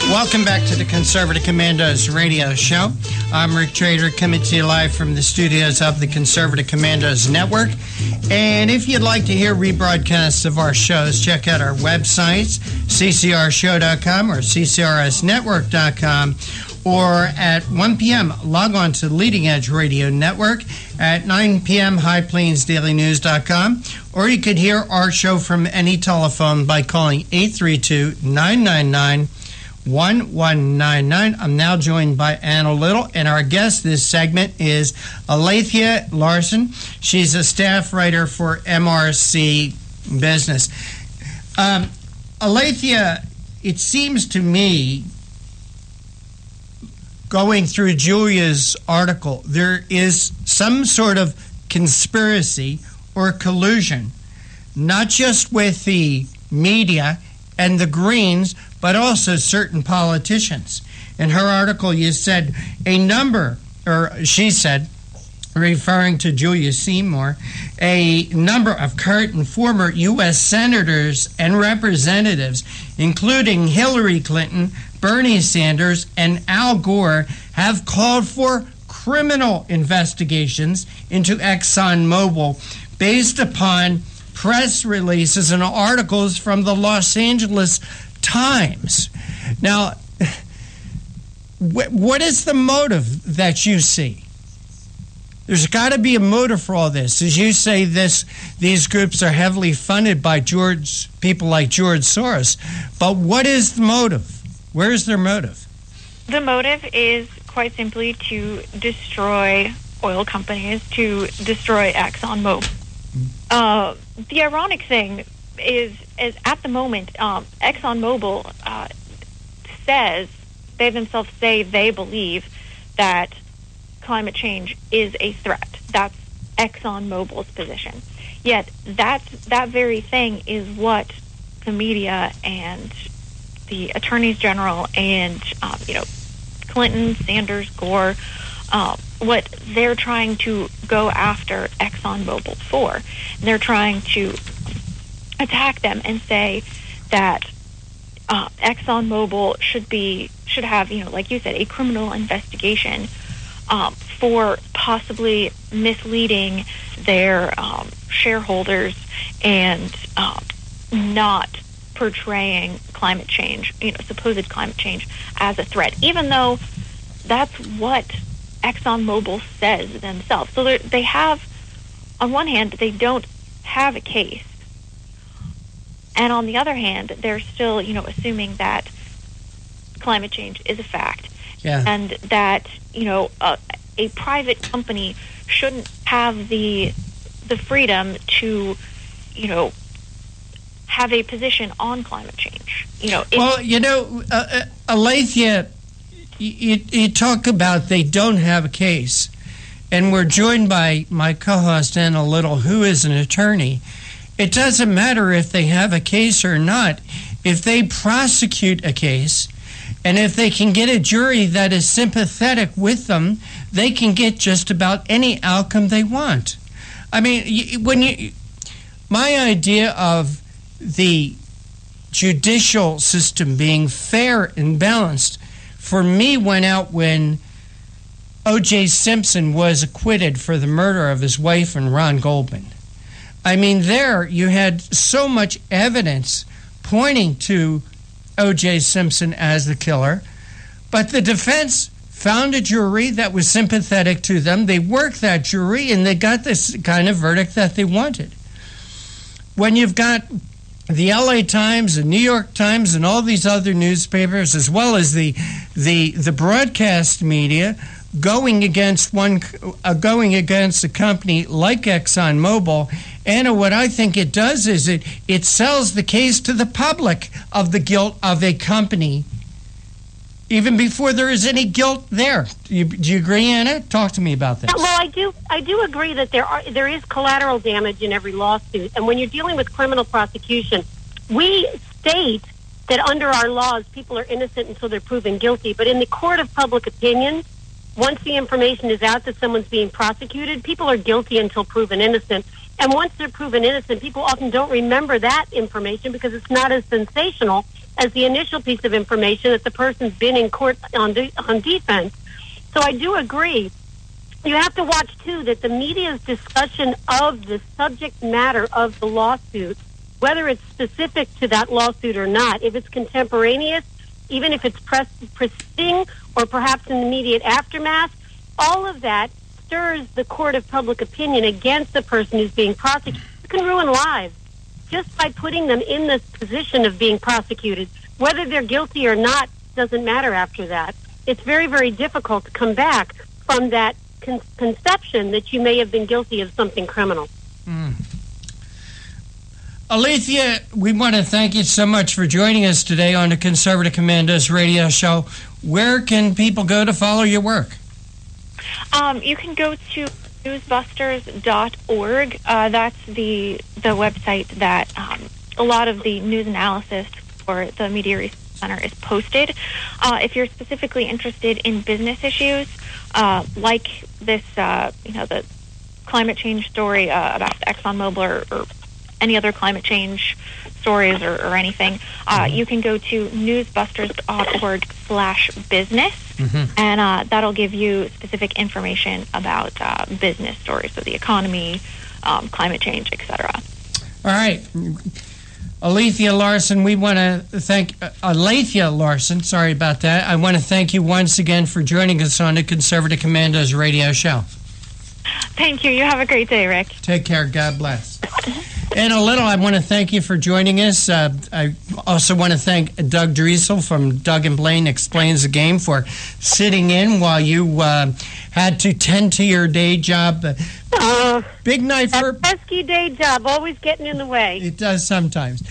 Welcome back to the Conservative Commandos radio show. I'm Rick Trader, coming to you live from the studios of the Conservative Commandos Network. And if you'd like to hear rebroadcasts of our shows, check out our websites, ccrshow.com or ccrsnetwork.com. Or at 1 p.m., log on to Leading Edge Radio Network. At 9 p.m., highplainsdailynews.com. Or you could hear our show from any telephone by calling 832-999-1199. I'm now joined by Anna Little, and our guest this segment is Alethea Larson. She's a staff writer for MRC Business. Alethea, it seems to me, going through Julia's article, there is some sort of conspiracy or collusion, not just with the media and the Greens, but also certain politicians. In her article, you said she said, referring to Julia Seymour, a number of current and former U.S. senators and representatives, including Hillary Clinton, Bernie Sanders, and Al Gore, have called for criminal investigations into ExxonMobil based upon press releases and articles from the Los Angeles Times. Now, What is the motive that you see? There's got to be a motive for all this. As you say, these groups are heavily funded by people like George Soros. But what is the motive? Where is their motive? The motive is quite simply to destroy oil companies, to destroy ExxonMobil. The ironic thing is at the moment, ExxonMobil says, they themselves say they believe that climate change is a threat. That's ExxonMobil's position. Yet that very thing is what the media and the attorneys general and Clinton, Sanders, Gore, what they're trying to go after ExxonMobil for. And they're trying to attack them and say that ExxonMobil should have, like you said, a criminal investigation for possibly misleading their shareholders and not portraying climate change, supposed climate change, as a threat, even though that's what ExxonMobil says themselves. So they have, on one hand, they don't have a case, and on the other hand, they're still, assuming that climate change is a fact, and that a private company shouldn't have the freedom to have a position on climate change. Alethea, you talk about they don't have a case, and we're joined by my co-host Anna Little, who is an attorney. It doesn't matter if they have a case or not. If they prosecute a case, and if they can get a jury that is sympathetic with them, they can get just about any outcome they want. I mean, my idea of the judicial system being fair and balanced, for me, went out when O.J. Simpson was acquitted for the murder of his wife and Ron Goldman. I mean, there you had so much evidence pointing to O.J. Simpson as the killer, but the defense found a jury that was sympathetic to them. They worked that jury, and they got this kind of verdict that they wanted. When you've got the L.A. Times and New York Times and all these other newspapers, as well as the broadcast media, going against a company like ExxonMobil, Anna, what I think it does is it sells the case to the public of the guilt of a company, even before there is any guilt there. Do you agree, Anna? Talk to me about this. Well, I do agree that there is collateral damage in every lawsuit, and when you're dealing with criminal prosecution, we state that under our laws, people are innocent until they're proven guilty. But in the court of public opinion, once the information is out that someone's being prosecuted, people are guilty until proven innocent. And once they're proven innocent, people often don't remember that information because it's not as sensational as the initial piece of information that the person's been in court on defense. So I do agree. You have to watch, too, that the media's discussion of the subject matter of the lawsuit, whether it's specific to that lawsuit or not, if it's contemporaneous, even if it's preceding or perhaps in the immediate aftermath, all of that stirs the court of public opinion against the person who's being prosecuted. It can ruin lives just by putting them in this position of being prosecuted. Whether they're guilty or not doesn't matter after that. It's very, very difficult to come back from that conception that you may have been guilty of something criminal. Alethea, we want to thank you so much for joining us today on the Conservative Commandos radio show. Where can people go to follow your work? You can go to newsbusters.org. That's the website that a lot of the news analysis for the Media Research Center is posted. If you're specifically interested in business issues, like this, the climate change story about ExxonMobil or any other climate change stories or anything, you can go to newsbusters.org/business, and that'll give you specific information about business stories, so the economy, climate change, etc. All right. Alethea Larson, we want to thank Alethea Larson. Sorry about that. I want to thank you once again for joining us on the Conservative Commandos radio show. Thank you. You have a great day, Rick. Take care. God bless. Anna Little, I want to thank you for joining us. I also want to thank Doug Driesel from Doug and Blaine Explains the Game for sitting in while you had to tend to your day job. Big night for... pesky day job, always getting in the way. It does sometimes.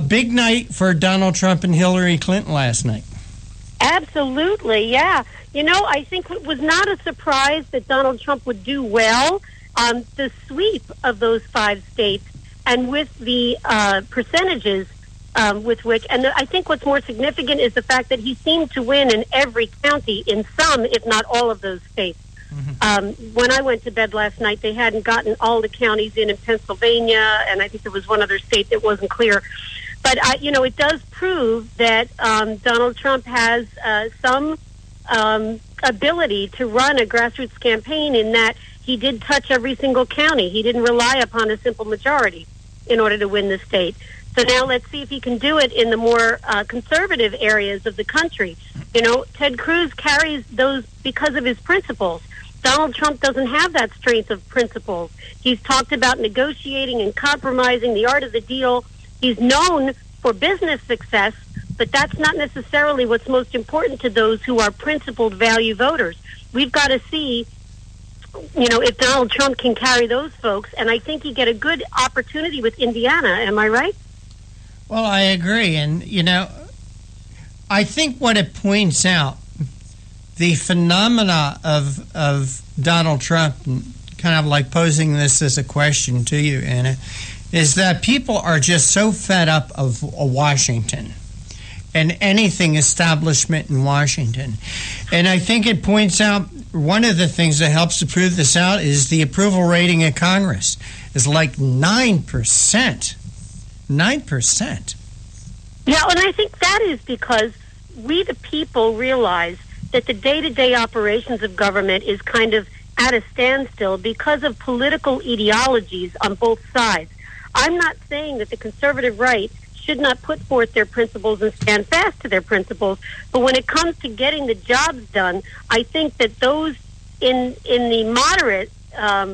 Big night for Donald Trump and Hillary Clinton last night. Absolutely, yeah. You know, I think it was not a surprise that Donald Trump would do well on the sweep of those 5 states and with the percentages with which, and I think what's more significant is the fact that he seemed to win in every county in some, if not all of those states. When I went to bed last night, they hadn't gotten all the counties in Pennsylvania, and I think there was one other state that wasn't clear. But, you know, it does prove that Donald Trump has some ability to run a grassroots campaign in that he did touch every single county. He didn't rely upon a simple majority in order to win the state. So now let's see if he can do it in the more conservative areas of the country. You know, Ted Cruz carries those because of his principles. Donald Trump doesn't have that strength of principles. He's talked about negotiating and compromising, the art of the deal. He's known for business success, but that's not necessarily what's most important to those who are principled value voters. We've got to see, you know, if Donald Trump can carry those folks, and I think you get a good opportunity with Indiana. Am I right? Well, I agree. And, you know, I think what it points out, the phenomena of Donald Trump, kind of like posing this as a question to you, Anna, is that people are just so fed up of Washington and anything establishment in Washington. And I think it points out one of the things that helps to prove this out is the approval rating in Congress is like 9%. 9%. Yeah, and I think that is because we the people realize that the day-to-day operations of government is kind of at a standstill because of political ideologies on both sides. I'm not saying that the conservative right should not put forth their principles and stand fast to their principles, but when it comes to getting the jobs done, I think that those in the moderate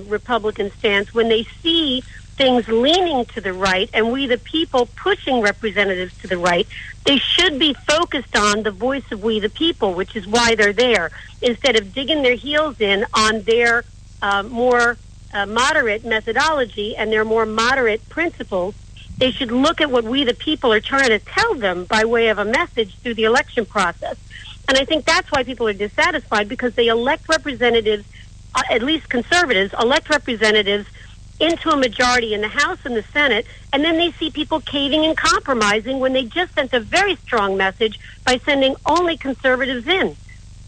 Republican stance, when they see things leaning to the right and we the people pushing representatives to the right, they should be focused on the voice of we the people, which is why they're there, instead of digging their heels in on their more moderate methodology and their more moderate principles. They should look at what we the people are trying to tell them by way of a message through the election process. And I think that's why people are dissatisfied, because they elect representatives, at least conservatives, elect representatives into a majority in the House and the Senate, and then they see people caving and compromising when they just sent a very strong message by sending only conservatives in.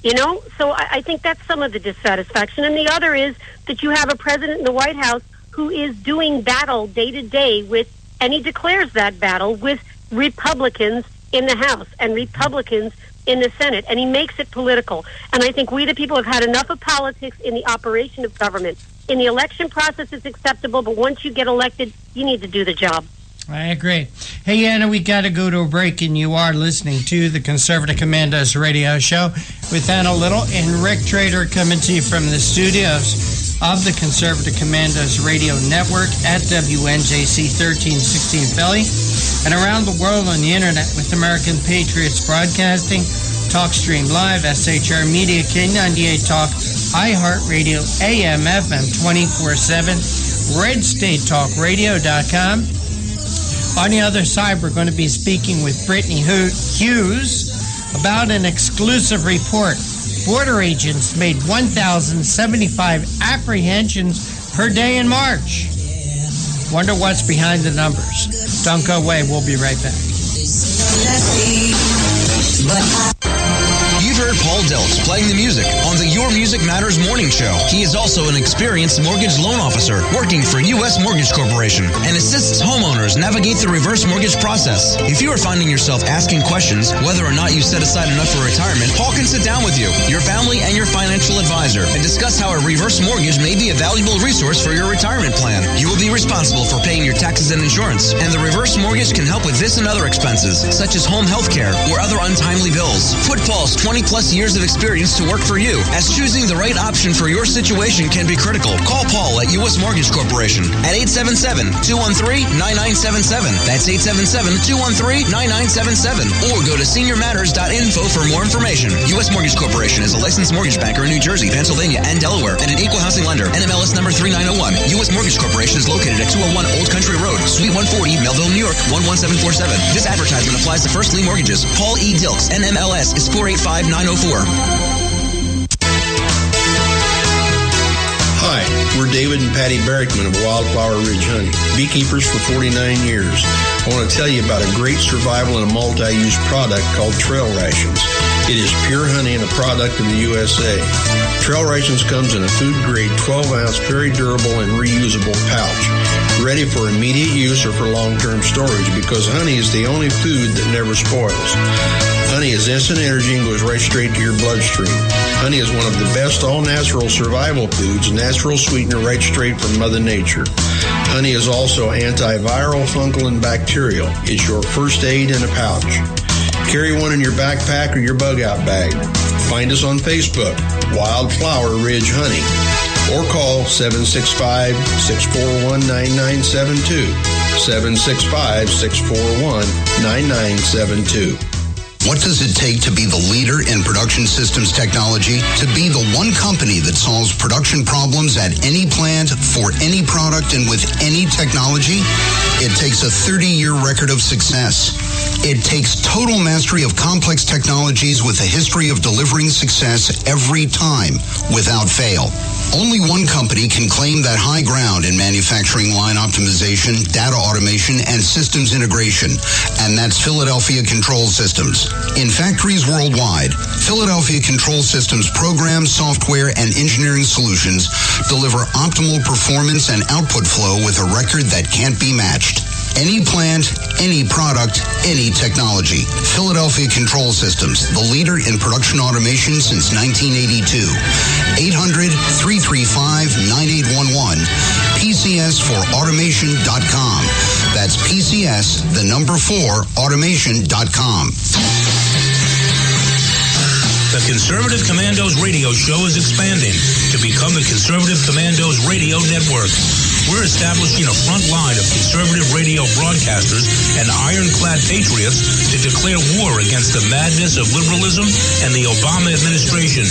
You know, so I think that's some of the dissatisfaction. And the other is that you have a president in the White House who is doing battle day to day with, and he declares that battle with Republicans in the House and Republicans in the Senate, and he makes it political. And I think we the people have had enough of politics in the operation of government. In the election process, it's acceptable, but once you get elected, you need to do the job. I agree. Hey, Anna, we got to go to a break, and you are listening to the Conservative Commandos radio show with Anna Little and Rick Trader coming to you from the studios of the Conservative Commandos radio network at WNJC 1316 Philly and around the world on the internet with American Patriots Broadcasting, TalkStream Live, SHR Media, K98 Talk, iHeartRadio, AM, FM 24/7, RedStateTalkRadio.com. On the other side, we're going to be speaking with Brittany Hughes about an exclusive report. Border agents made 1,075 apprehensions per day in March. Wonder what's behind the numbers. Don't go away. We'll be right back. You've You've heard Paul Deltz playing the music on the Your Music Matters morning show. He is also an experienced mortgage loan officer working for U.S. Mortgage Corporation and assists homeowners navigate the reverse mortgage process. If you are finding yourself asking questions whether or not you set aside enough for retirement, Paul can sit down with you, your family, and your financial advisor and discuss how a reverse mortgage may be a valuable resource for your retirement plan. You will be responsible for paying your taxes and insurance, and the reverse mortgage can help with this and other expenses, such as home health care or other untimely bills. Put Paul's 20-plus years of experience to work for you, as choosing the right option for your situation can be critical. Call Paul at U.S. Mortgage Corporation at 877-213-9977. That's 877-213-9977. Or go to seniormatters.info for more information. U.S. Mortgage Corporation is a licensed mortgage banker in New Jersey, Pennsylvania, and Delaware, and an equal housing lender. NMLS number 3901. U.S. Mortgage Corporation is located at 201 Old Country Road, Suite 140, Melville, New York, 11747. This advertisement applies to first lien mortgages. Paul E. Dilks, NMLS is 485904. Hi, we're David and Patty Barrickman of Wildflower Ridge Honey, beekeepers for 49 years. I want to tell you about a great survival and a multi-use product called Trail Rations. It is pure honey and a product of the USA. Trail Rations comes in a food-grade 12-ounce, very durable and reusable pouch, ready for immediate use or for long-term storage because honey is the only food that never spoils. Honey is instant energy and goes right straight to your bloodstream. Honey is one of the best all-natural survival foods, natural sweetener right straight from Mother Nature. Honey is also antiviral, fungal, and bacterial. It's your first aid in a pouch. Carry one in your backpack or your bug-out bag. Find us on Facebook, Wildflower Ridge Honey, or call 765-641-9972, 765-641-9972. What does it take to be the leader in production systems technology? To be the one company that solves production problems at any plant, for any product, and with any technology? It takes a 30-year record of success. It takes total mastery of complex technologies with a history of delivering success every time, without fail. Only one company can claim that high ground in manufacturing line optimization, data automation, and systems integration, and that's Philadelphia Control Systems. In factories worldwide, Philadelphia Control Systems programs, software, and engineering solutions deliver optimal performance and output flow with a record that can't be matched. Any plant, any product, any technology. Philadelphia Control Systems, the leader in production automation since 1982. 800-335-9811. PCS4automation.com. That's PCS, the number 4, automation.com. The Conservative Commandos radio show is expanding to become the Conservative Commandos Radio Network. We're establishing a front line of conservative radio broadcasters and ironclad patriots to declare war against the madness of liberalism and the Obama administration.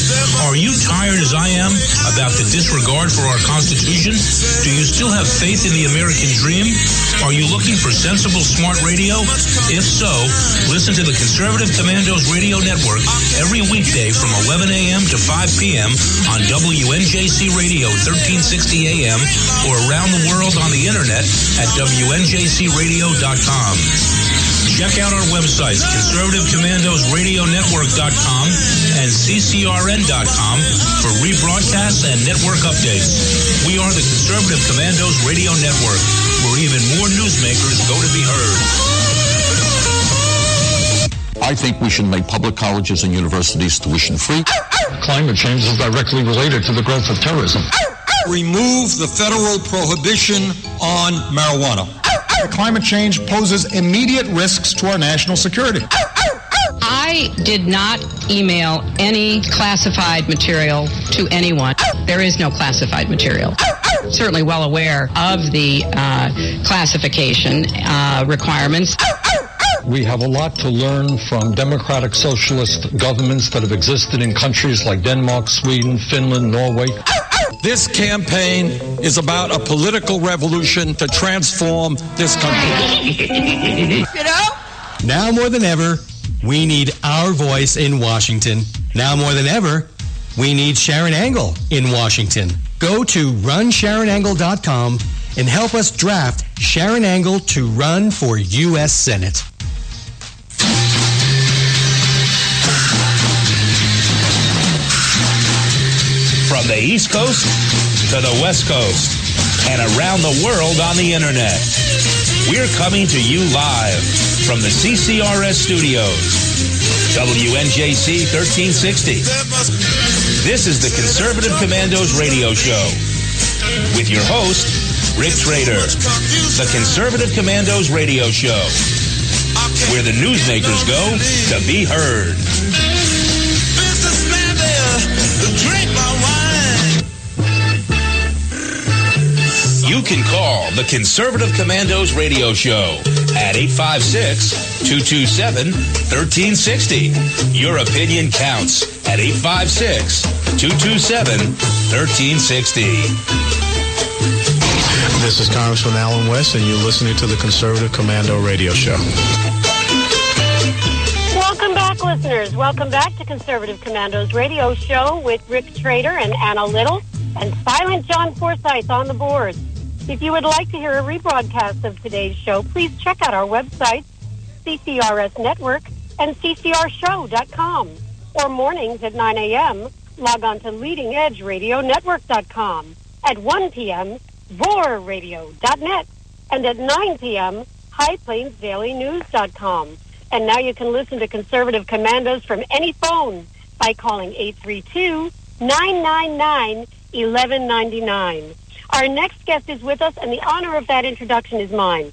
Are you tired, as I am, about the disregard for our Constitution? Do you still have faith in the American dream? Are you looking for sensible, smart radio? If so, listen to the Conservative Commandos Radio Network every weekday from 11 a.m. to 5 p.m. on WNJC Radio 1360 a.m. or around the world on the internet at WNJCradio.com. Check out our websites, ConservativeCommandosRadioNetwork.com and CCRN.com for rebroadcasts and network updates. We are the Conservative Commandos Radio Network, where even more newsmakers go to be heard. I think we should make public colleges and universities tuition-free. Climate change is directly related to the growth of terrorism. Remove the federal prohibition on marijuana. Climate change poses immediate risks to our national security. I did not email any classified material to anyone. There is no classified material. Certainly well aware of the classification requirements. We have a lot to learn from democratic socialist governments that have existed in countries like Denmark, Sweden, Finland, Norway. This campaign is about a political revolution to transform this country. Now more than ever, we need our voice in Washington. Now more than ever, we need Sharon Angle in Washington. Go to runsharonangle.com and help us draft Sharon Angle to run for U.S. Senate. the East Coast to the West Coast and around the world on the internet. We're coming to you live from the CCRS studios. WNJC 1360. This is the Conservative Commandos radio show with your host, Rick Trader. The Conservative Commandos radio show, where the newsmakers go to be heard. Businessman there, drink my wine. You can call the Conservative Commandos radio show at 856-227-1360. Your opinion counts at 856-227-1360. This is Congressman Alan West, and you're listening to the Conservative Commando radio show. Welcome back, listeners. Welcome back to Conservative Commando's radio show with Rick Trader and Anna Little and Silent John Forsyth on the board. If you would like to hear a rebroadcast of today's show, please check out our website, CCRS Network, and ccrshow.com. Or mornings at 9 a.m., log on to leadingedgeradionetwork.com. At 1 p.m., VORradio.net. And at 9 p.m., highplainsdailynews.com. And now you can listen to Conservative Commandos from any phone by calling 832-999-1199. Our next guest is with us, and the honor of that introduction is mine.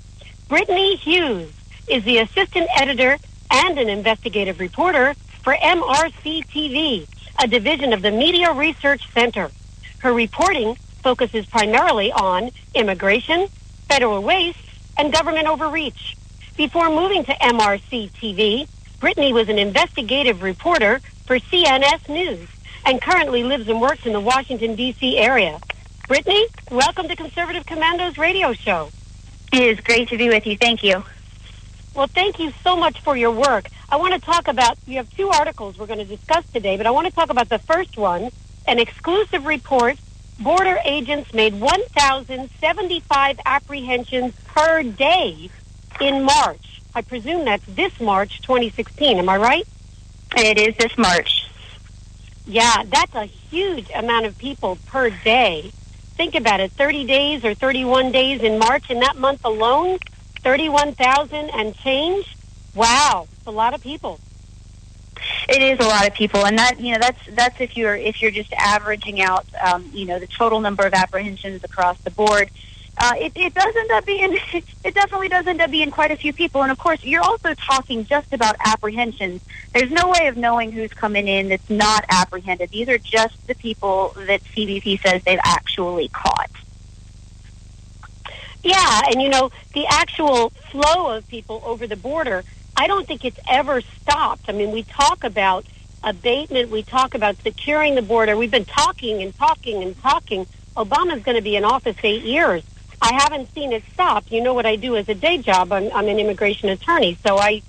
Brittany Hughes is the assistant editor and an investigative reporter for MRC-TV, a division of the Media Research Center. Her reporting focuses primarily on immigration, federal waste, and government overreach. Before moving to MRC-TV, Brittany was an investigative reporter for CNS News and currently lives and works in the Washington, D.C. area. Brittany, welcome to Conservative Commando's radio show. It is great to be with you. Thank you. Well, thank you so much for your work. I want to talk about, you have two articles we're going to discuss today, but I want to talk about the first one, an exclusive report. Border agents made 1,075 apprehensions per day in March. I presume that's this March 2016. Am I right? It is this March. Yeah, that's a huge amount of people per day. Think about it, 30 days or 31 days in March, in that month alone, 31,000 and change. Wow, it's a lot of people. It is a lot of people, and that's if you're just averaging out the total number of apprehensions across the board. It does end up being it definitely does end up being quite a few people, and of course you're also talking just about apprehensions. There's no way of knowing who's coming in that's not apprehended. These are just the people that CBP says they've actually caught. Yeah, and the actual flow of people over the border, I don't think it's ever stopped. I mean, we talk about abatement, we talk about securing the border. We've been talking and talking and talking. Obama's going to be in office 8 years. I haven't seen it stop. You know what I do as a day job. I'm an immigration attorney, so I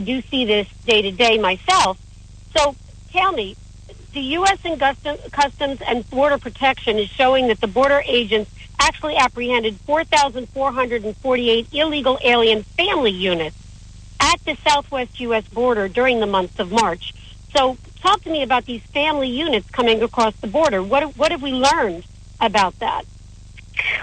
do see this day to day myself. So tell me, the U.S. Customs and Border Protection is showing that the border agents actually apprehended 4,448 illegal alien family units at the southwest U.S. border during the month of March. So talk to me about these family units coming across the border. What have we learned about that?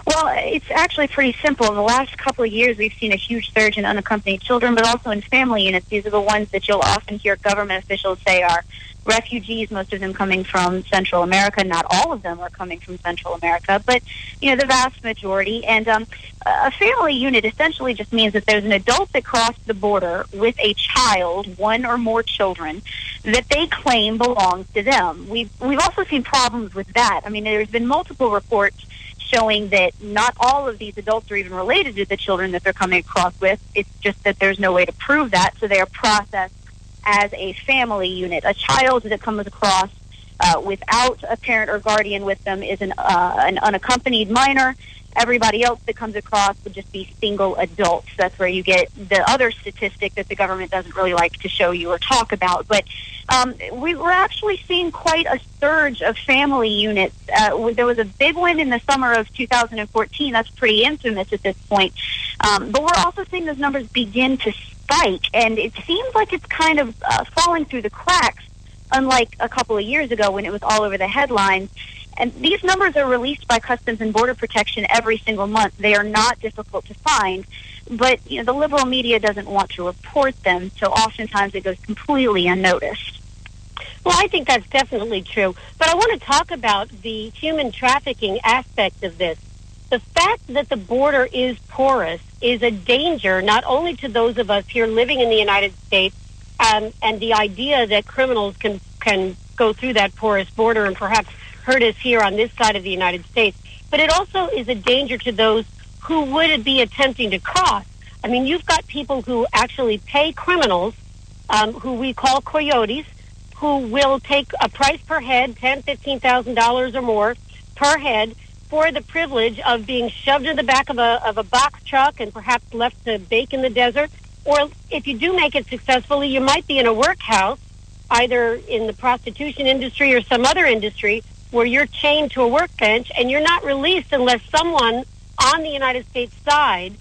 Well, it's actually pretty simple. In the last couple of years, we've seen a huge surge in unaccompanied children, but also in family units. These are the ones that you'll often hear government officials say are refugees, most of them coming from Central America. Not all of them are coming from Central America, but, the vast majority. And a family unit essentially just means that there's an adult that crossed the border with a child, one or more children, that they claim belongs to them. We've also seen problems with that. I mean, there's been multiple reports showing that not all of these adults are even related to the children that they're coming across with. It's just that there's no way to prove that, so they are processed as a family unit. A child that comes across without a parent or guardian with them is an unaccompanied minor. Everybody else that comes across would just be single adults. That's where you get the other statistic that the government doesn't really like to show you or talk about. But we were actually seeing quite a surge of family units. There was a big one in the summer of 2014. That's pretty infamous at this point. But we're also seeing those numbers begin to spike, and it seems like it's kind of falling through the cracks, unlike a couple of years ago when it was all over the headlines. And these numbers are released by Customs and Border Protection every single month. They are not difficult to find, but the liberal media doesn't want to report them, so oftentimes it goes completely unnoticed. Well, I think that's definitely true. But I want to talk about the human trafficking aspect of this. The fact that the border is porous is a danger not only to those of us here living in the United States, and the idea that criminals can go through that porous border and perhaps hurt us here on this side of the United States, but it also is a danger to those who would be attempting to cross. I mean, you've got people who actually pay criminals, who we call coyotes, who will take a price per head, $10,000, $15,000 or more per head, for the privilege of being shoved in the back of a box truck and perhaps left to bake in the desert. Or if you do make it successfully, you might be in a workhouse, either in the prostitution industry or some other industry, where you're chained to a workbench and you're not released unless someone on the United States side,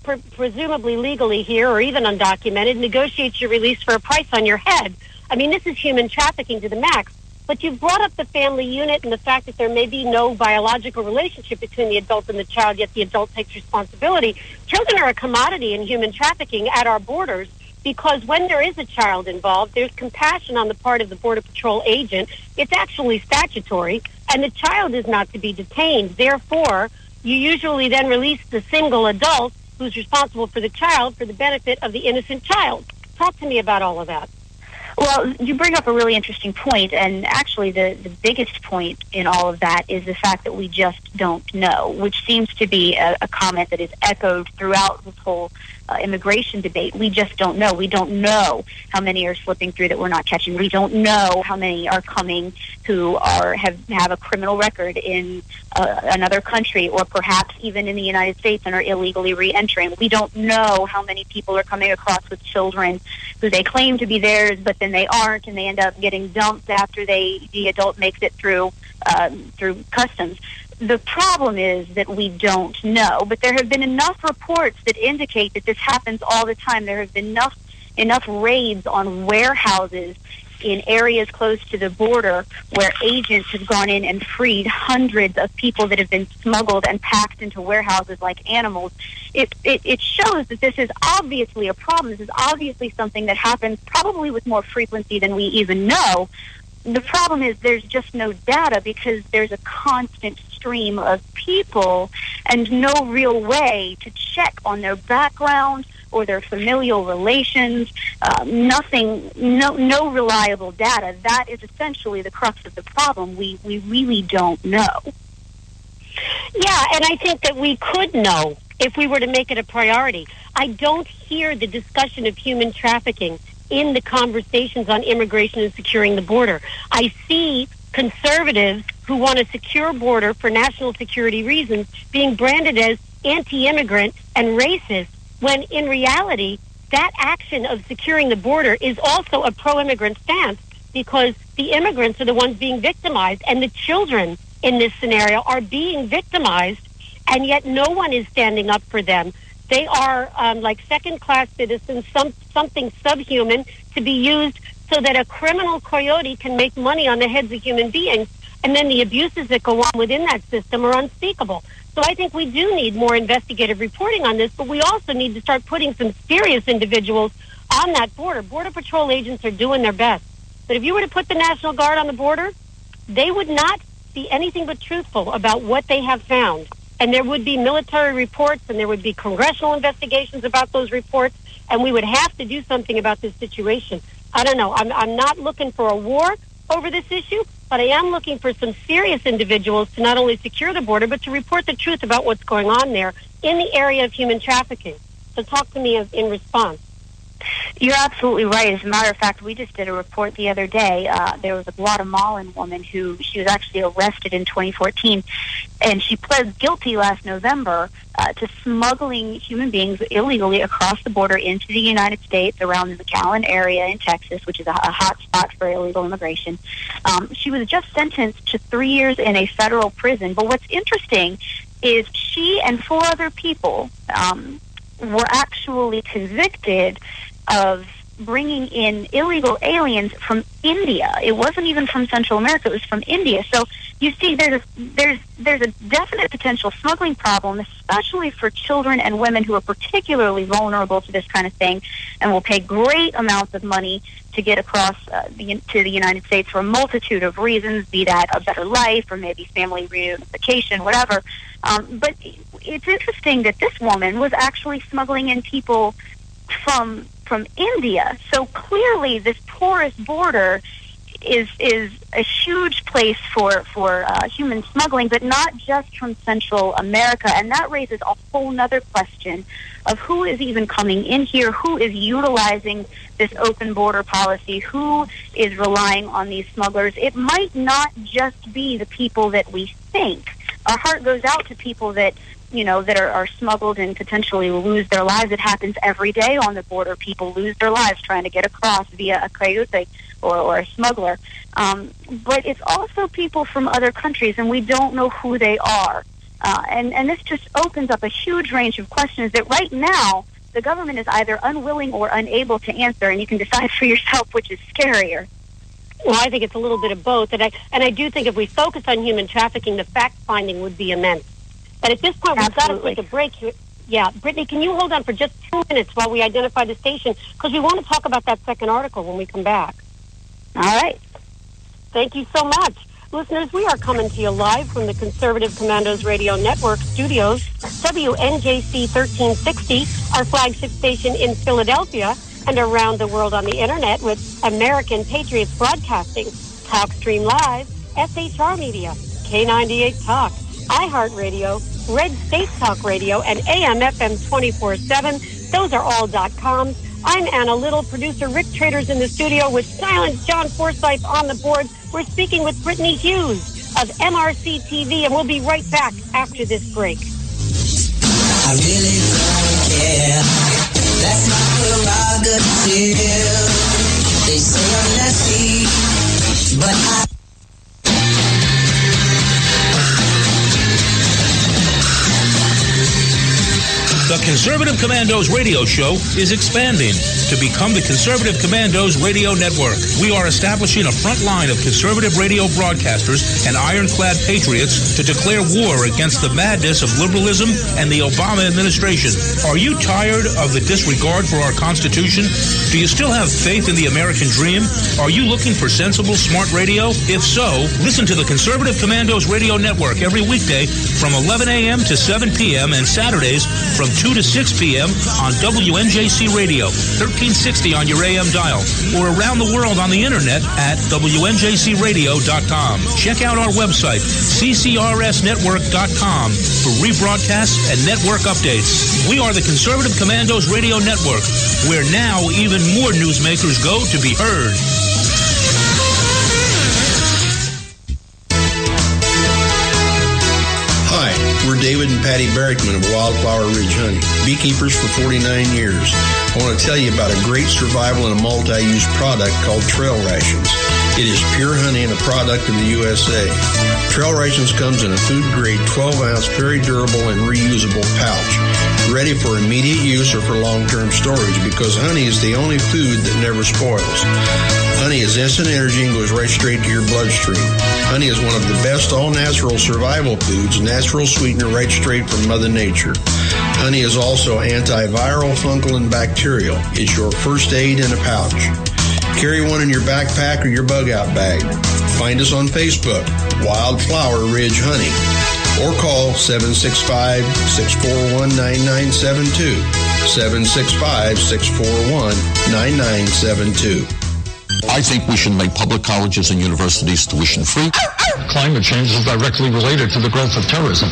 presumably legally here or even undocumented, negotiates your release for a price on your head. I mean, this is human trafficking to the max. But you've brought up the family unit and the fact that there may be no biological relationship between the adult and the child, yet the adult takes responsibility. Children are a commodity in human trafficking at our borders, because when there is a child involved, there's compassion on the part of the Border Patrol agent. It's actually statutory, and the child is not to be detained. Therefore, you usually then release the single adult who's responsible for the child for the benefit of the innocent child. Talk to me about all of that. Well, you bring up a really interesting point, and actually the biggest point in all of that is the fact that we just don't know, which seems to be a comment that is echoed throughout this whole immigration debate. We just don't know. We don't know how many are slipping through that we're not catching. We don't know how many are coming who have a criminal record in another country, or perhaps even in the United States, and are illegally re-entering. We don't know how many people are coming across with children who they claim to be theirs, but then they aren't, and they end up getting dumped after the adult makes it through customs. The problem is that we don't know, but there have been enough reports that indicate that this happens all the time. There have been enough raids on warehouses in areas close to the border where agents have gone in and freed hundreds of people that have been smuggled and packed into warehouses like animals. It shows that this is obviously a problem. This is obviously something that happens probably with more frequency than we even know. The problem is there's just no data, because there's a constant stream of people and no real way to check on their background or their familial relations. Nothing, no reliable data. That is essentially the crux of the problem. We really don't know. Yeah, and I think that we could know if we were to make it a priority. I don't hear the discussion of human trafficking in the conversations on immigration and securing the border. I see conservatives who want a secure border for national security reasons being branded as anti-immigrant and racist, when in reality, that action of securing the border is also a pro-immigrant stance, because the immigrants are the ones being victimized, and the children in this scenario are being victimized, and yet no one is standing up for them. They are like second-class citizens, something subhuman, to be used so that a criminal coyote can make money on the heads of human beings, and then the abuses that go on within that system are unspeakable. So I think we do need more investigative reporting on this, but we also need to start putting some serious individuals on that border. Border Patrol agents are doing their best. But if you were to put the National Guard on the border, they would not be anything but truthful about what they have found. And there would be military reports, and there would be congressional investigations about those reports, and we would have to do something about this situation. I don't know. I'm not looking for a war over this issue, but I am looking for some serious individuals to not only secure the border, but to report the truth about what's going on there in the area of human trafficking. So talk to me in response. You're absolutely right. As a matter of fact, we just did a report the other day. There was a Guatemalan woman who she was actually arrested in 2014, and she pled guilty last November to smuggling human beings illegally across the border into the United States around the McAllen area in Texas, which is a hot spot for illegal immigration. She was just sentenced to 3 years in a federal prison. But what's interesting is she and 4 other people were actually convicted of bringing in illegal aliens from India. It wasn't even from Central America. It was from India. So you see there's a definite potential smuggling problem, especially for children and women who are particularly vulnerable to this kind of thing and will pay great amounts of money to get across to the United States for a multitude of reasons, be that a better life or maybe family reunification, whatever. But it's interesting that this woman was actually smuggling in people from India. So clearly this porous border is a huge place for human smuggling, but not just from Central America. And that raises a whole nother question of who is even coming in here, who is utilizing this open border policy, who is relying on these smugglers. It might not just be the people that we think. Our heart goes out to people that are smuggled and potentially lose their lives. It happens every day on the border. People lose their lives trying to get across via a coyote or a smuggler. But it's also people from other countries, and we don't know who they are. And this just opens up a huge range of questions that right now the government is either unwilling or unable to answer, and you can decide for yourself which is scarier. Well, I think it's a little bit of both. And I do think if we focus on human trafficking, the fact-finding would be immense. But at this point, we've got to take a break here. Yeah, Brittany, can you hold on for just 2 minutes while we identify the station? Because we want to talk about that second article when we come back. All right. Thank you so much. Listeners, we are coming to you live from the Conservative Commandos Radio Network studios, WNJC 1360, our flagship station in Philadelphia, and around the world on the Internet with American Patriots Broadcasting, TalkStream Live, SHR Media, K98 Talk, iHeartRadio, Red State Talk Radio, and AM/FM 24/7. Those are all .coms. I'm Anna Little, producer Rick Traders in the studio with Silent John Forsythe on the board. We're speaking with Brittany Hughes of MRC TV, and we'll be right back after this break. I really don't care. That's my prerogative. They say I'm messy, but I... The Conservative Commandos radio show is expanding to become the Conservative Commandos Radio Network. We are establishing a front line of conservative radio broadcasters and ironclad patriots to declare war against the madness of liberalism and the Obama administration. Are you tired of the disregard for our Constitution? Do you still have faith in the American dream? Are you looking for sensible, smart radio? If so, listen to the Conservative Commandos Radio Network every weekday from 11 a.m. to 7 p.m. and Saturdays from 2 to 6 p.m. on WNJC Radio, 1360 on your AM dial, or around the world on the Internet at WNJCradio.com. Check out our website, CCRSnetwork.com, for rebroadcasts and network updates. We are the Conservative Commandos Radio Network, where now even more newsmakers go to be heard. Hi, we're David and Patty Barrickman of Wildflower Ridge Honey, beekeepers for 49 years. I want to tell you about a great survival and a multi-use product called Trail Rations. It is pure honey and a product of the USA. Trail Rations comes in a food-grade 12-ounce, very durable and reusable pouch, ready for immediate use or for long-term storage because honey is the only food that never spoils. Honey is instant energy and goes right straight to your bloodstream. Honey is one of the best all-natural survival foods, natural sweetener right straight from Mother Nature. Honey is also antiviral, fungal, and bacterial. It's your first aid in a pouch. Carry one in your backpack or your bug-out bag. Find us on Facebook, Wildflower Ridge Honey, or call 765-641-9972, 765-641-9972. I think we should make public colleges and universities tuition-free. Climate change is directly related to the growth of terrorism.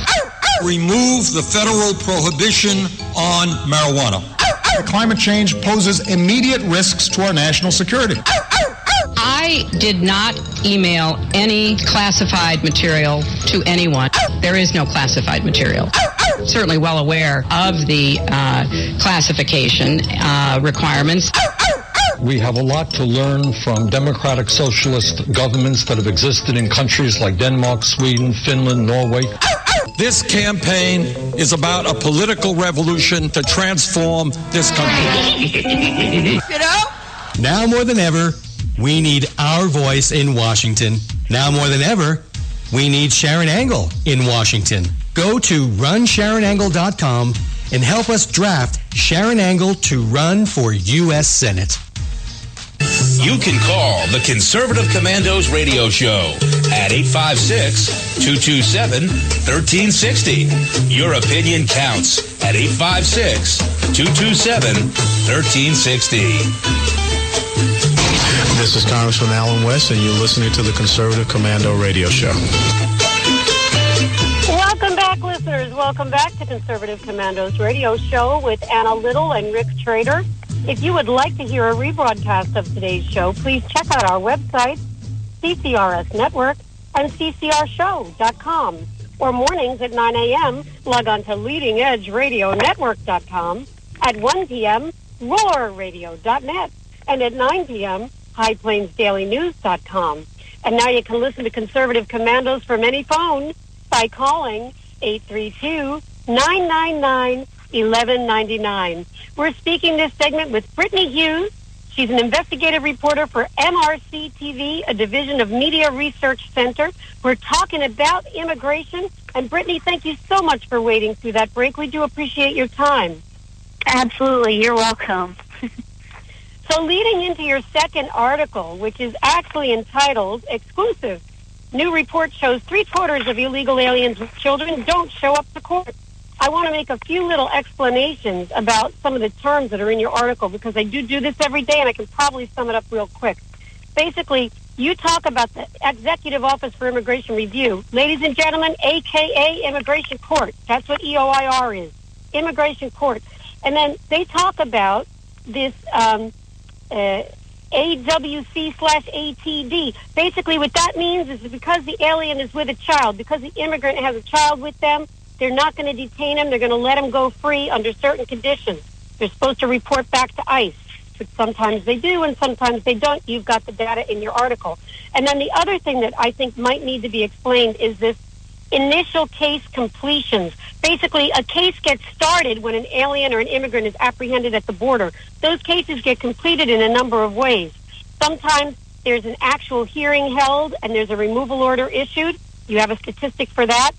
Remove the federal prohibition on marijuana. Climate change poses immediate risks to our national security. I did not email any classified material to anyone. There is no classified material. Certainly well aware of the classification requirements. We have a lot to learn from democratic socialist governments that have existed in countries like Denmark, Sweden, Finland, Norway. This campaign is about a political revolution to transform this country. You know, Now more than ever, we need our voice in Washington. Now more than ever, we need Sharon Angle in Washington. Go to runsharonangle.com and help us draft Sharon Angle to run for U.S. Senate. You can call the Conservative Commandos radio show at 856-227-1360. Your opinion counts at 856-227-1360. This is Congressman Alan West, and you're listening to the Conservative Commando radio show. Welcome back, listeners. Welcome back to Conservative Commandos radio show with Anna Little and Rick Trader. If you would like to hear a rebroadcast of today's show, please check out our website, CCRS Network, and ccrshow.com. Or mornings at 9 a.m., log on to leadingedgeradionetwork.com. At 1 p.m., roarradio.net. And at 9 p.m., highplainsdailynews.com. And now you can listen to Conservative Commandos from any phone by calling 832-999-1199. We're speaking this segment with Brittany Hughes. She's an investigative reporter for MRC TV, a division of Media Research Center. We're talking about immigration. And Brittany, thank you so much for waiting through that break. We do appreciate your time. Absolutely. You're welcome. So leading into your second article, which is actually entitled Exclusive, new report shows 3/4 of illegal aliens with children don't show up to court. I want to make a few little explanations about some of the terms that are in your article, because I do this every day, and I can probably sum it up real quick. Basically, you talk about the Executive Office for Immigration Review. Ladies and gentlemen, a.k.a. Immigration Court. That's what EOIR is, Immigration Court. And then they talk about this AWC/ATD. Basically, what that means is because the alien is with a child, because the immigrant has a child with them, they're not going to detain him. They're going to let him go free under certain conditions. They're supposed to report back to ICE, but sometimes they do and sometimes they don't. You've got the data in your article. And then the other thing that I think might need to be explained is this initial case completions. Basically, a case gets started when an alien or an immigrant is apprehended at the border. Those cases get completed in a number of ways. Sometimes there's an actual hearing held and there's a removal order issued. You have a statistic for that.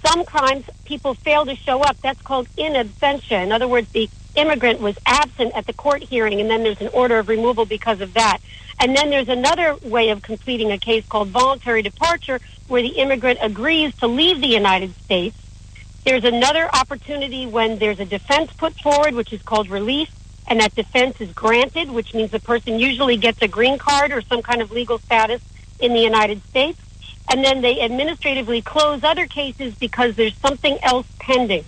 Sometimes people fail to show up. That's called in absentia. In other words, the immigrant was absent at the court hearing, and then there's an order of removal because of that. And then there's another way of completing a case called voluntary departure, where the immigrant agrees to leave the United States. There's another opportunity when there's a defense put forward, which is called relief, and that defense is granted, which means the person usually gets a green card or some kind of legal status in the United States. And then they administratively close other cases because there's something else pending,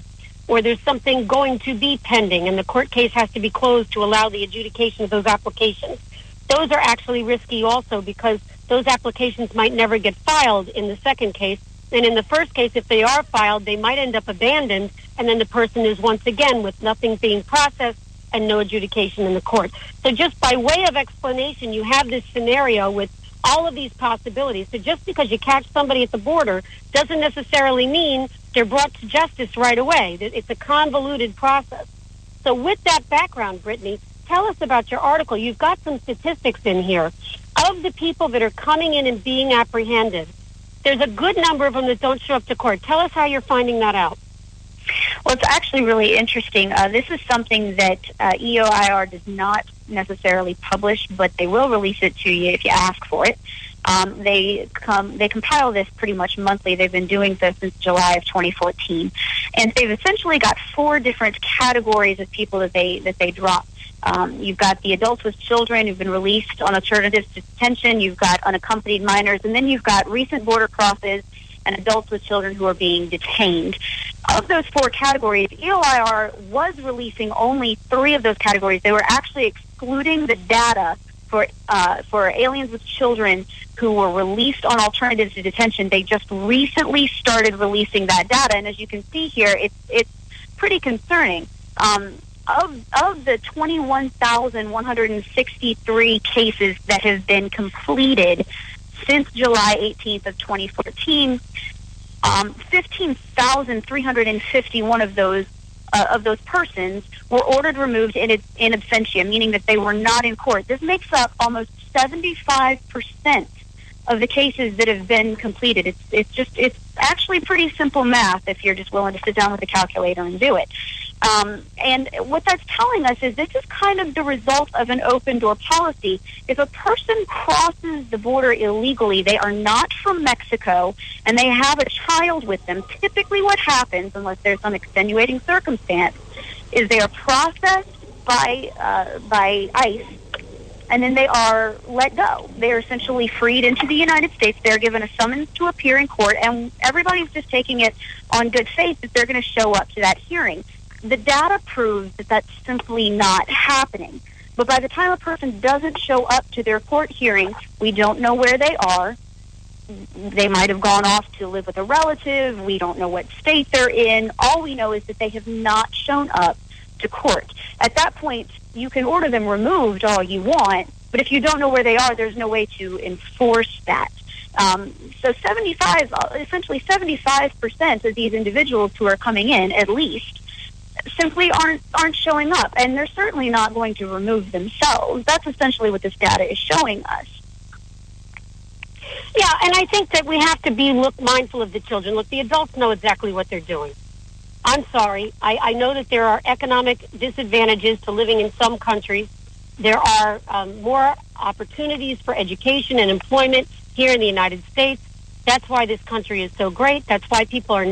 or there's something going to be pending, and the court case has to be closed to allow the adjudication of those applications. Those are actually risky also, because those applications might never get filed in the second case. And in the first case, if they are filed, they might end up abandoned, and then the person is once again with nothing being processed and no adjudication in the court. So just by way of explanation, you have this scenario with all of these possibilities. So just because you catch somebody at the border doesn't necessarily mean they're brought to justice right away. It's a convoluted process. So with that background, Brittany, tell us about your article. You've got some statistics in here. Of the people that are coming in and being apprehended, there's a good number of them that don't show up to court. Tell us how you're finding that out. Well, it's actually really interesting. This is something that EOIR does not necessarily publish, but they will release it to you if you ask for it. They compile this pretty much monthly. They've been doing this since July of 2014, and they've essentially got 4 different categories of people that they drop. You've got the adults with children who've been released on alternatives to detention. You've got unaccompanied minors, and then you've got recent border crosses and adults with children who are being detained. Of those 4 categories, EOIR was releasing only 3 of those categories. They were actually excluding the data for aliens with children who were released on alternatives to detention. They just recently started releasing that data, and as you can see here, it's pretty concerning. Of the 21,163 cases that have been completed since July 18th of 2014, 15,351 of those of those persons were ordered removed in absentia, meaning that they were not in court. This makes up almost 75% of the cases that have been completed. It's actually pretty simple math if you're just willing to sit down with a calculator and do it. And what that's telling us is this is kind of the result of an open door policy. If a person crosses the border illegally, they are not from Mexico, and they have a child with them, typically what happens, unless there's some extenuating circumstance, is they are processed by ICE, and then they are let go. They are essentially freed into the United States. They're given a summons to appear in court, and everybody's just taking it on good faith that they're going to show up to that hearing. The data proves that that's simply not happening. But by the time a person doesn't show up to their court hearing, we don't know where they are. They might have gone off to live with a relative. We don't know what state they're in. All we know is that they have not shown up to court. At that point, you can order them removed all you want, but if you don't know where they are, there's no way to enforce that. So essentially 75% of these individuals who are coming in, at least, simply aren't showing up, and they're certainly not going to remove themselves. That's essentially what this data is showing us. Yeah, and I think that we have to be mindful of the children. Look, the adults know exactly what they're doing. I'm sorry. I know that there are economic disadvantages to living in some countries. There are more opportunities for education and employment here in the United States. That's why this country is so great. That's why people are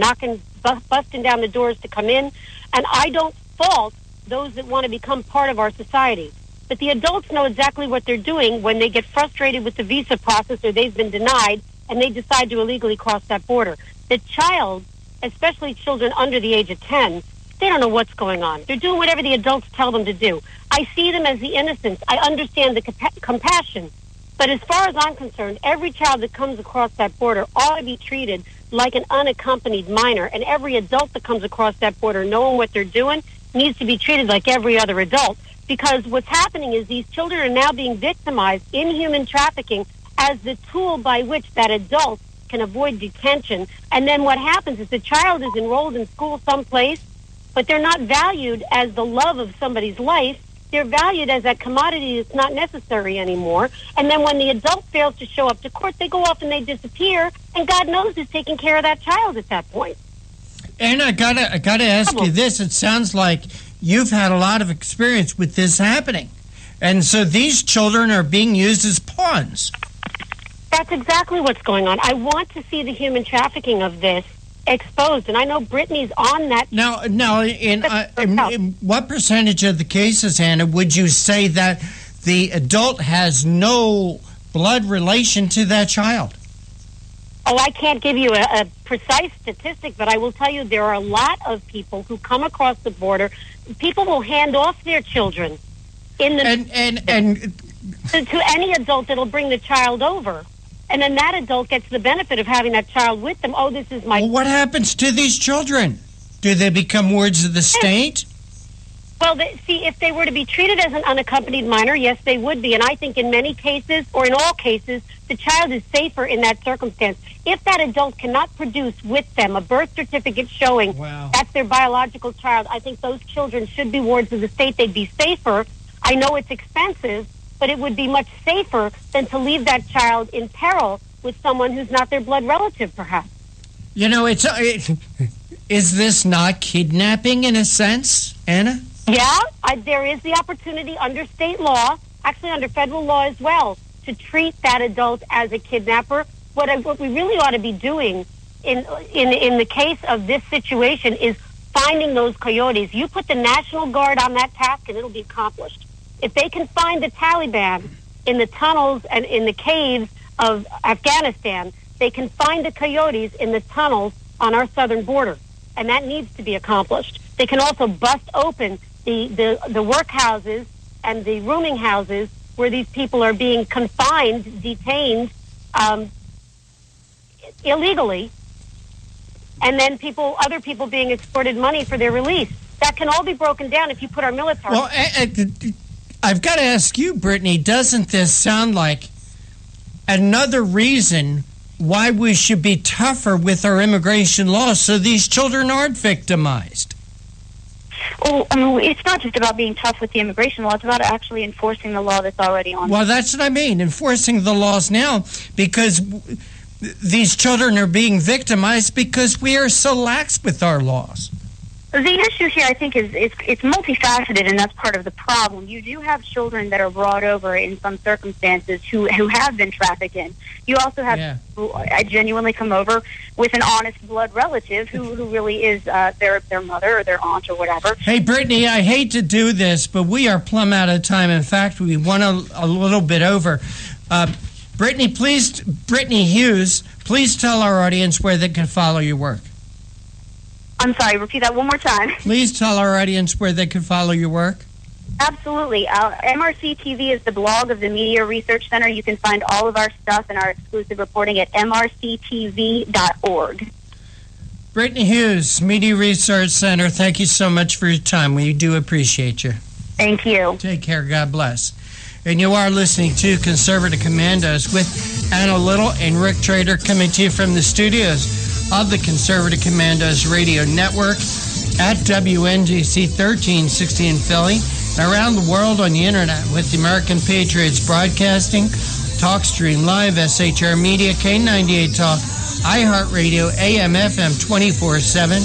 busting down the doors to come in. And I don't fault those that want to become part of our society. But the adults know exactly what they're doing when they get frustrated with the visa process or they've been denied and they decide to illegally cross that border. The child, especially children under the age of 10, they don't know what's going on. They're doing whatever the adults tell them to do. I see them as the innocents. I understand the compassion. But as far as I'm concerned, every child that comes across that border ought to be treated like an unaccompanied minor, and every adult that comes across that border knowing what they're doing needs to be treated like every other adult, because what's happening is these children are now being victimized in human trafficking as the tool by which that adult can avoid detention. And then what happens is the child is enrolled in school someplace, but they're not valued as the love of somebody's life. They're valued as that commodity that's not necessary anymore. And then when the adult fails to show up to court, they go off and they disappear, and God knows who's taking care of that child at that point. And I gotta ask you this. It sounds like you've had a lot of experience with this happening. And so these children are being used as pawns. That's exactly what's going on. I want to see the human trafficking of this exposed, and I know Brittany's on that. Now, in what percentage of the cases, Hannah, would you say that the adult has no blood relation to that child? Oh, I can't give you a precise statistic, but I will tell you there are a lot of people who come across the border. People will hand off their children in the to any adult that'll bring the child over. And then that adult gets the benefit of having that child with them. Oh, this is my... Well, what happens to these children? Do they become wards of the state? Well, see, if they were to be treated as an unaccompanied minor, yes, they would be. And I think in many cases, or in all cases, the child is safer in that circumstance. If that adult cannot produce with them a birth certificate showing that's their biological child, I think those children should be wards of the state. They'd be safer. I know it's expensive, but it would be much safer than to leave that child in peril with someone who's not their blood relative, perhaps. You know, is this not kidnapping in a sense, Anna? Yeah, there is the opportunity under state law, actually under federal law as well, to treat that adult as a kidnapper. What we really ought to be doing in the case of this situation is finding those coyotes. You put the National Guard on that task and it'll be accomplished. If they can find the Taliban in the tunnels and in the caves of Afghanistan, they can find the coyotes in the tunnels on our southern border, and that needs to be accomplished. They can also bust open the workhouses and the rooming houses where these people are being confined, detained illegally, and then other people being extorted money for their release. That can all be broken down if you put our military... Well, I've got to ask you, Brittany, doesn't this sound like another reason why we should be tougher with our immigration laws so these children aren't victimized? Well, I mean, it's not just about being tough with the immigration law. It's about actually enforcing the law that's already on. Well, that's what I mean, enforcing the laws now, because these children are being victimized because we are so lax with our laws. The issue here, I think, is it's multifaceted, and that's part of the problem. You do have children that are brought over in some circumstances who have been trafficked in. You also have who genuinely come over with an honest blood relative who really is their mother or their aunt or whatever. Hey, Brittany, I hate to do this, but we are plumb out of time. In fact, we went a little bit over. Brittany Hughes, please tell our audience where they can follow your work. I'm sorry, repeat that one more time. Please tell our audience where they can follow your work. Absolutely. MRC TV is the blog of the Media Research Center. You can find all of our stuff and our exclusive reporting at mrctv.org. Brittany Hughes, Media Research Center, thank you so much for your time. We do appreciate you. Thank you. Take care. God bless. And you are listening to Conservative Commandos with Anna Little and Rick Trader, coming to you from the studios of the Conservative Commandos Radio Network at WNGC 1360 in Philly, and around the world on the internet with the American Patriots Broadcasting, TalkStream Live, SHR Media, K98 Talk, iHeartRadio, AM, FM 24/7,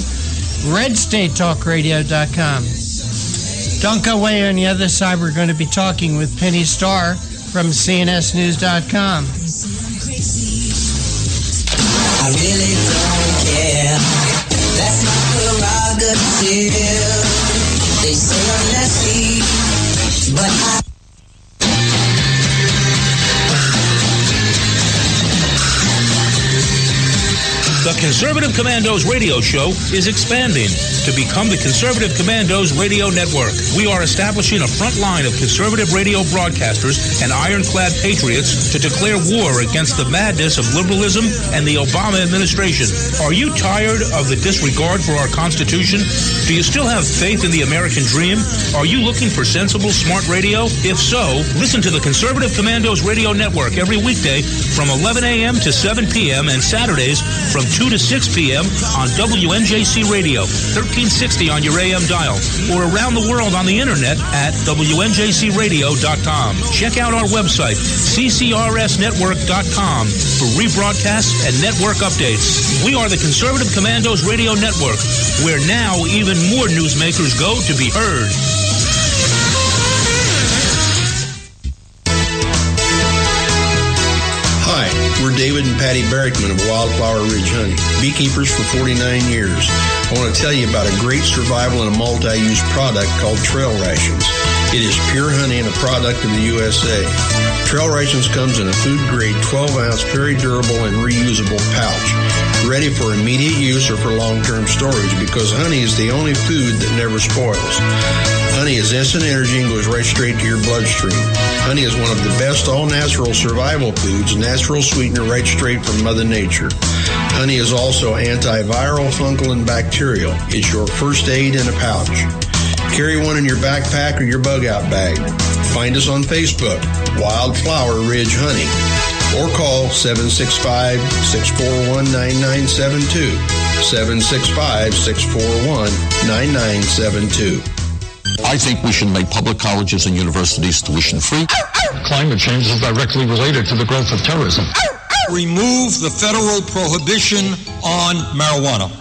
RedStateTalkRadio.com. Don't go away. On the other side, we're going to be talking with Penny Starr from CNSNews.com. I really don't care. That's my prerogative. They say I'm nasty, but I... The Conservative Commandos radio show is expanding to become the Conservative Commandos Radio Network. We are establishing a front line of conservative radio broadcasters and ironclad patriots to declare war against the madness of liberalism and the Obama administration. Are you tired of the disregard for our Constitution? Do you still have faith in the American dream? Are you looking for sensible, smart radio? If so, listen to the Conservative Commandos Radio Network every weekday from 11 a.m. to 7 p.m. and Saturdays from 2 to 6 p.m. on WNJC Radio, 1360 on your AM dial, or around the world on the internet at WNJCradio.com. Check out our website, CCRSnetwork.com, for rebroadcasts and network updates. We are the Conservative Commandos Radio Network, where now even more newsmakers go to be heard. Hi, we're David and Patty Barrickman of Wildflower Ridge Honey, beekeepers for 49 years. I want to tell you about a great survival and a multi-use product called Trail Rations. It is pure honey and a product of the USA. Trail Rations comes in a food-grade 12-ounce, very durable and reusable pouch, ready for immediate use or for long-term storage, because honey is the only food that never spoils. Honey is instant energy and goes right straight to your bloodstream. Honey is one of the best all-natural survival foods, natural sweetener right straight from Mother Nature. Honey is also antiviral, fungal, and bacterial. It's your first aid in a pouch. Carry one in your backpack or your bug-out bag. Find us on Facebook, Wildflower Ridge Honey, or call 765-641-9972, 765-641-9972. I think we should make public colleges and universities tuition-free. Climate change is directly related to the growth of terrorism. Remove the federal prohibition on marijuana.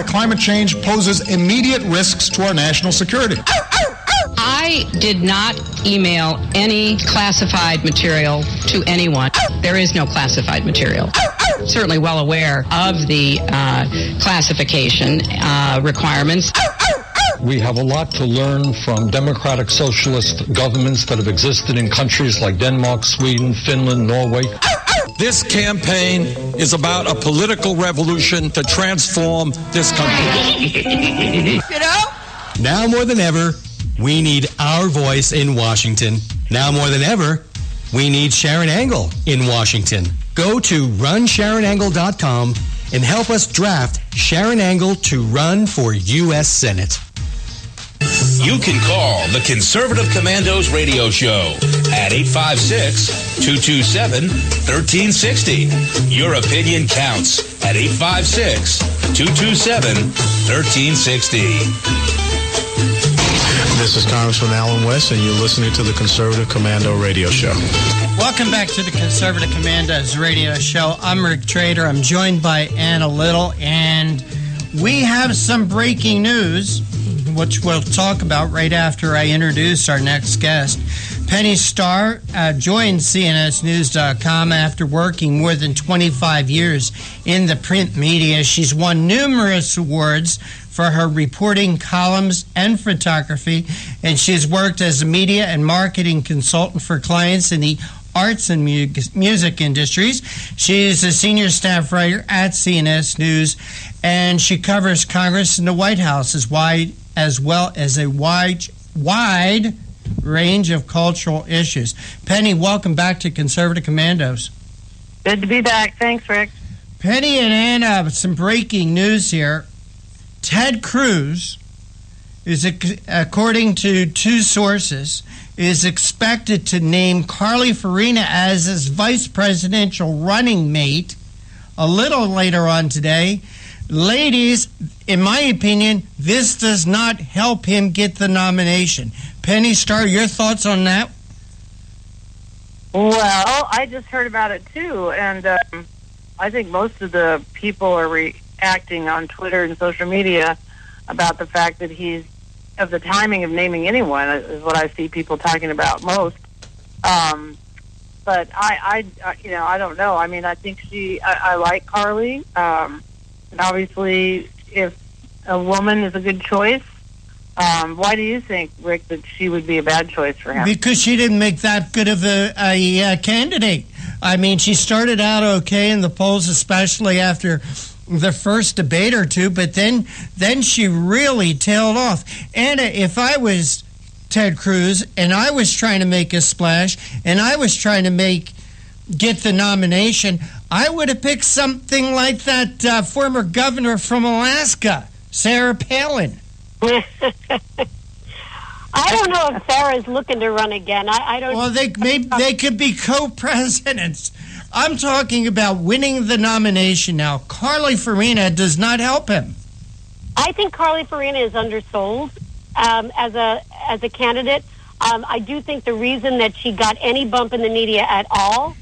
Climate change poses immediate risks to our national security. I did not email any classified material to anyone. There is no classified material. Certainly well aware of the classification requirements. We have a lot to learn from democratic socialist governments that have existed in countries like Denmark, Sweden, Finland, Norway. This campaign is about a political revolution to transform this country. You know? Now more than ever, we need our voice in Washington. Now more than ever, we need Sharon Angle in Washington. Go to runsharonangle.com and help us draft Sharon Angle to run for U.S. Senate. You can call the Conservative Commandos radio show at 856-227-1360. Your opinion counts at 856-227-1360. This is Congressman Alan West, and you're listening to the Conservative Commando radio show. Welcome back to the Conservative Commandos radio show. I'm Rick Trader. I'm joined by Anna Little, and we have some breaking news, which we'll talk about right after I introduce our next guest. Penny Starr joined CNSNews.com after working more than 25 years in the print media. She's won numerous awards for her reporting, columns, and photography, and she's worked as a media and marketing consultant for clients in the arts and music industries. She is a senior staff writer at CNS News, and she covers Congress and the White House as well as a wide range of cultural issues. Penny, welcome back to Conservative Commandos. Good to be back. Thanks, Rick. Penny and Anna, some breaking news here. Ted Cruz is, according to two sources, is expected to name Carly Fiorina as his vice presidential running mate a little later on today. Ladies, in my opinion, this does not help him get the nomination. Penny Starr, your thoughts on that? Well, I just heard about it too, and I think most of the people are reacting on Twitter and social media about the fact that he's, of the timing of naming anyone is what I see people talking about most. But I don't know. I mean, I think I like Carly. And obviously, if a woman is a good choice, why do you think, Rick, that she would be a bad choice for him? Because she didn't make that good of a candidate. I mean, she started out okay in the polls, especially after the first debate or two, but then she really tailed off. Anna, if I was Ted Cruz and I was trying to make a splash and I was trying to get the nomination, I would have picked something like that former governor from Alaska, Sarah Palin. I don't know if Sarah's looking to run again. I don't. Well, they could be co-presidents. I'm talking about winning the nomination now. Carly Fiorina does not help him. I think Carly Fiorina is undersold as a candidate. I do think the reason that she got any bump in the media at all,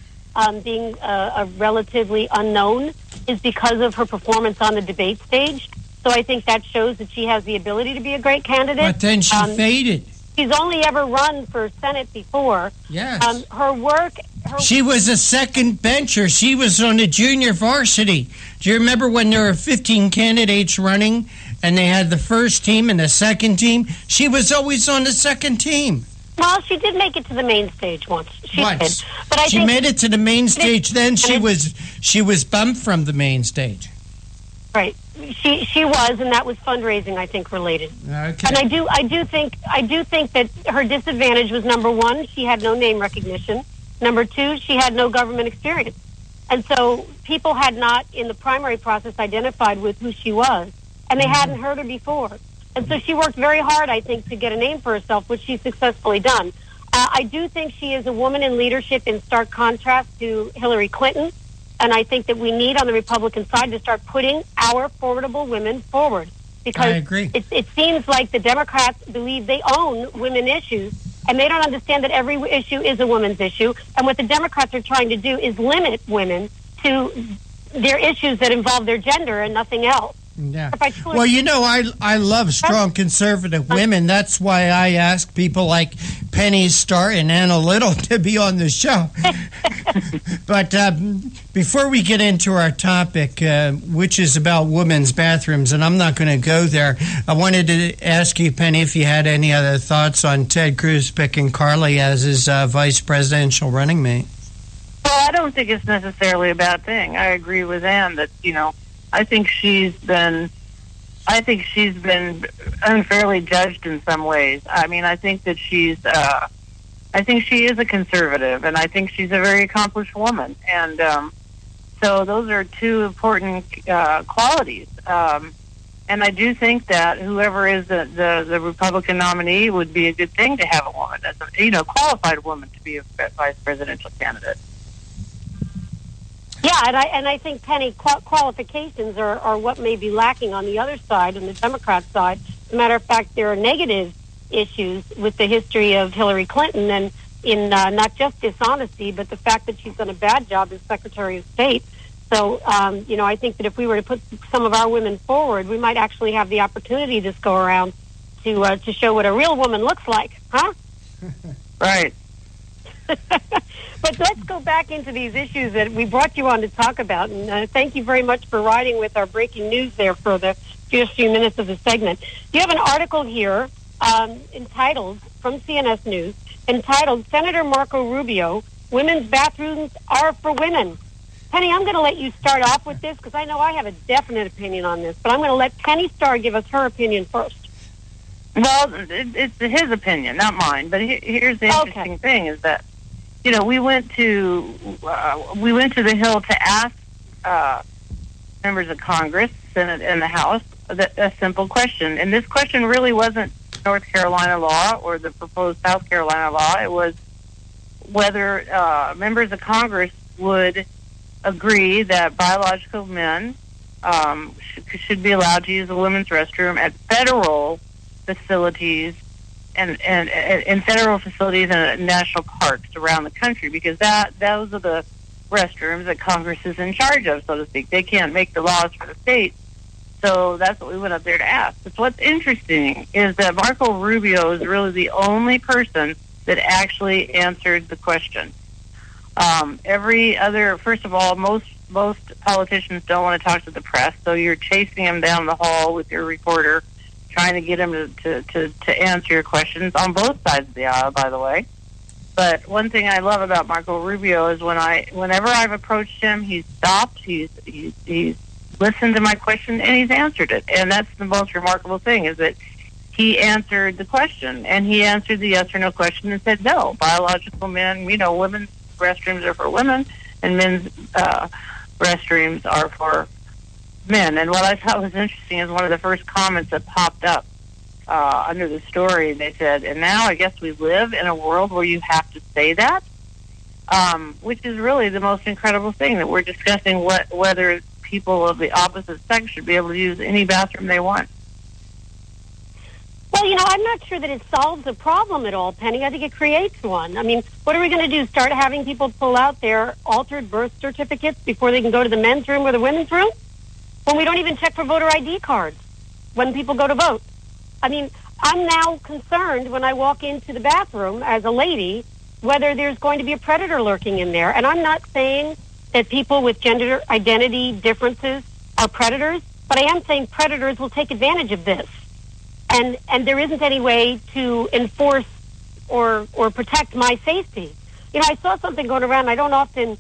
being a relatively unknown, is because of her performance on the debate stage. So I think that shows that she has the ability to be a great candidate. But then she faded. She's only ever run for Senate before. Yes. Her work... She was a second bencher. She was on the junior varsity. Do you remember when there were 15 candidates running and they had the first team and the second team? She was always on the second team. Well, she did make it to the main stage once. She did. But she made it to the main stage. Then she was bumped from the main stage. Right. She was, and that was fundraising, I think, related. Okay. And I do think that her disadvantage was, number one, she had no name recognition. Number two, she had no government experience. And so people had not, in the primary process, identified with who she was. And they hadn't heard her before. And so she worked very hard, I think, to get a name for herself, which she's successfully done. I do think she is a woman in leadership in stark contrast to Hillary Clinton. And I think that we need, on the Republican side, to start putting our formidable women forward. Because I agree. It seems like the Democrats believe they own women issues, and they don't understand that every issue is a woman's issue. And what the Democrats are trying to do is limit women to their issues that involve their gender and nothing else. Yeah. Well, you know, I love strong conservative women. That's why I ask people like Penny Starr and Anna Little to be on the show. But before we get into our topic, which is about women's bathrooms, and I'm not going to go there, I wanted to ask you, Penny, if you had any other thoughts on Ted Cruz picking Carly as his vice presidential running mate. Well, I don't think it's necessarily a bad thing. I agree with Ann that, I think she's been unfairly judged in some ways. I mean, I think that she is a conservative, and I think she's a very accomplished woman. And so those are two important qualities. And I do think that whoever is the Republican nominee would be a good thing to have a woman, as a qualified woman, to be a vice presidential candidate. Yeah, and I think, Penny, qualifications are what may be lacking on the other side, on the Democrat side, As a matter of fact, there are negative issues with the history of Hillary Clinton, and in not just dishonesty, but the fact that she's done a bad job as Secretary of State. So, I think that if we were to put some of our women forward, we might actually have the opportunity this go around to show what a real woman looks like, huh? Right. But let's go back into these issues that we brought you on to talk about. And thank you very much for riding with our breaking news there for the first few minutes of the segment. You have an article here entitled, from CNS News, entitled, Senator Marco Rubio, Women's Bathrooms Are for Women. Penny, I'm going to let you start off with this because I know I have a definite opinion on this, but I'm going to let Penny Starr give us her opinion first. Well, it's his opinion, not mine. But here's the interesting thing: is that we went to the Hill to ask members of Congress, Senate, and the House a simple question, and this question really wasn't North Carolina law or the proposed South Carolina law. It was whether members of Congress would agree that biological men should be allowed to use a women's restroom at federal facilities and federal facilities and national parks around the country, because those are the restrooms that Congress is in charge of, so to speak. They can't make the laws for the state, so that's what we went up there to ask. But what's interesting is that Marco Rubio is really the only person that actually answered the question. Every other, first of all, most politicians don't want to talk to the press, so you're chasing them down the hall with your reporter, trying to get him to answer your questions on both sides of the aisle, by the way. But one thing I love about Marco Rubio is whenever I've approached him, he's stopped, he's listened to my question, and he's answered it. And that's the most remarkable thing, is that he answered the question, and he answered the yes or no question and said, no, biological men, women's restrooms are for women, and men's restrooms are for men. And what I thought was interesting is one of the first comments that popped up under the story, they said, and now I guess we live in a world where you have to say that, which is really the most incredible thing, that we're discussing whether people of the opposite sex should be able to use any bathroom they want. Well, I'm not sure that it solves a problem at all, Penny. I think it creates one. I mean, what are we going to do? Start having people pull out their altered birth certificates before they can go to the men's room or the women's room? When we don't even check for voter ID cards when people go to vote. I mean, I'm now concerned when I walk into the bathroom as a lady whether there's going to be a predator lurking in there. And I'm not saying that people with gender identity differences are predators, but I am saying predators will take advantage of this. And there isn't any way to enforce or protect my safety. I saw something going around. I don't often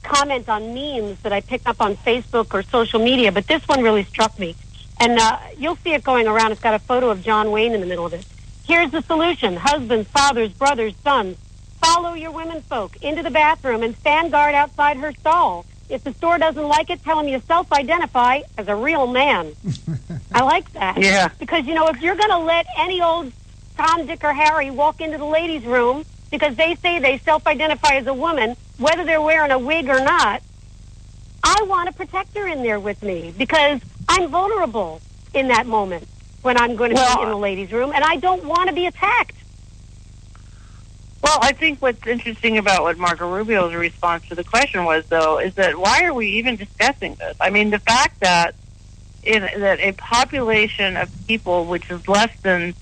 comment on memes that I pick up on Facebook or social media, but this one really struck me. And you'll see it going around. It's got a photo of John Wayne in the middle of it. Here's the solution. Husbands, fathers, brothers, sons, follow your womenfolk into the bathroom and stand guard outside her stall. If the store doesn't like it, tell them you self-identify as a real man. I like that. Yeah. Because, if you're going to let any old Tom, Dick, or Harry walk into the ladies' room because they say they self-identify as a woman, whether they're wearing a wig or not, I want a protector in there with me because I'm vulnerable in that moment when I'm going to be in the ladies' room, and I don't want to be attacked. Well, I think what's interesting about what Marco Rubio's response to the question was, though, is that why are we even discussing this? I mean, the fact that that a population of people, which is less than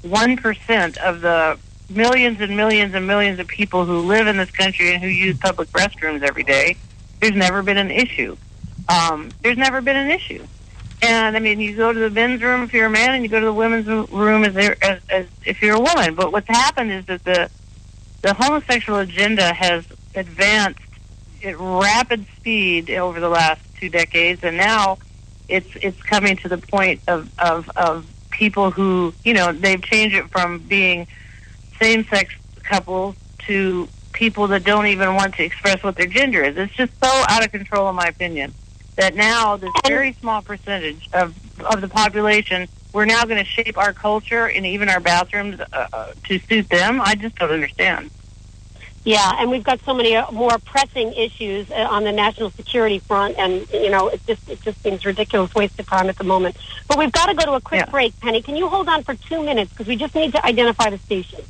1% of the millions and millions and millions of people who live in this country and who use public restrooms every day, there's never been an issue. There's never been an issue. And, I mean, you go to the men's room if you're a man, and you go to the women's room as if you're a woman. But what's happened is that the homosexual agenda has advanced at rapid speed over the last 2 decades, and now it's coming to the point of people who, they've changed it from being same-sex couples to people that don't even want to express what their gender is. It's just so out of control, in my opinion, that now this very small percentage of the population, we're now going to shape our culture and even our bathrooms to suit them. I just don't understand. Yeah, and we've got so many more pressing issues on the national security front, and it just seems ridiculous waste of time at the moment. But we've got to go to a quick break. Penny, can you hold on for 2 minutes because we just need to identify the station?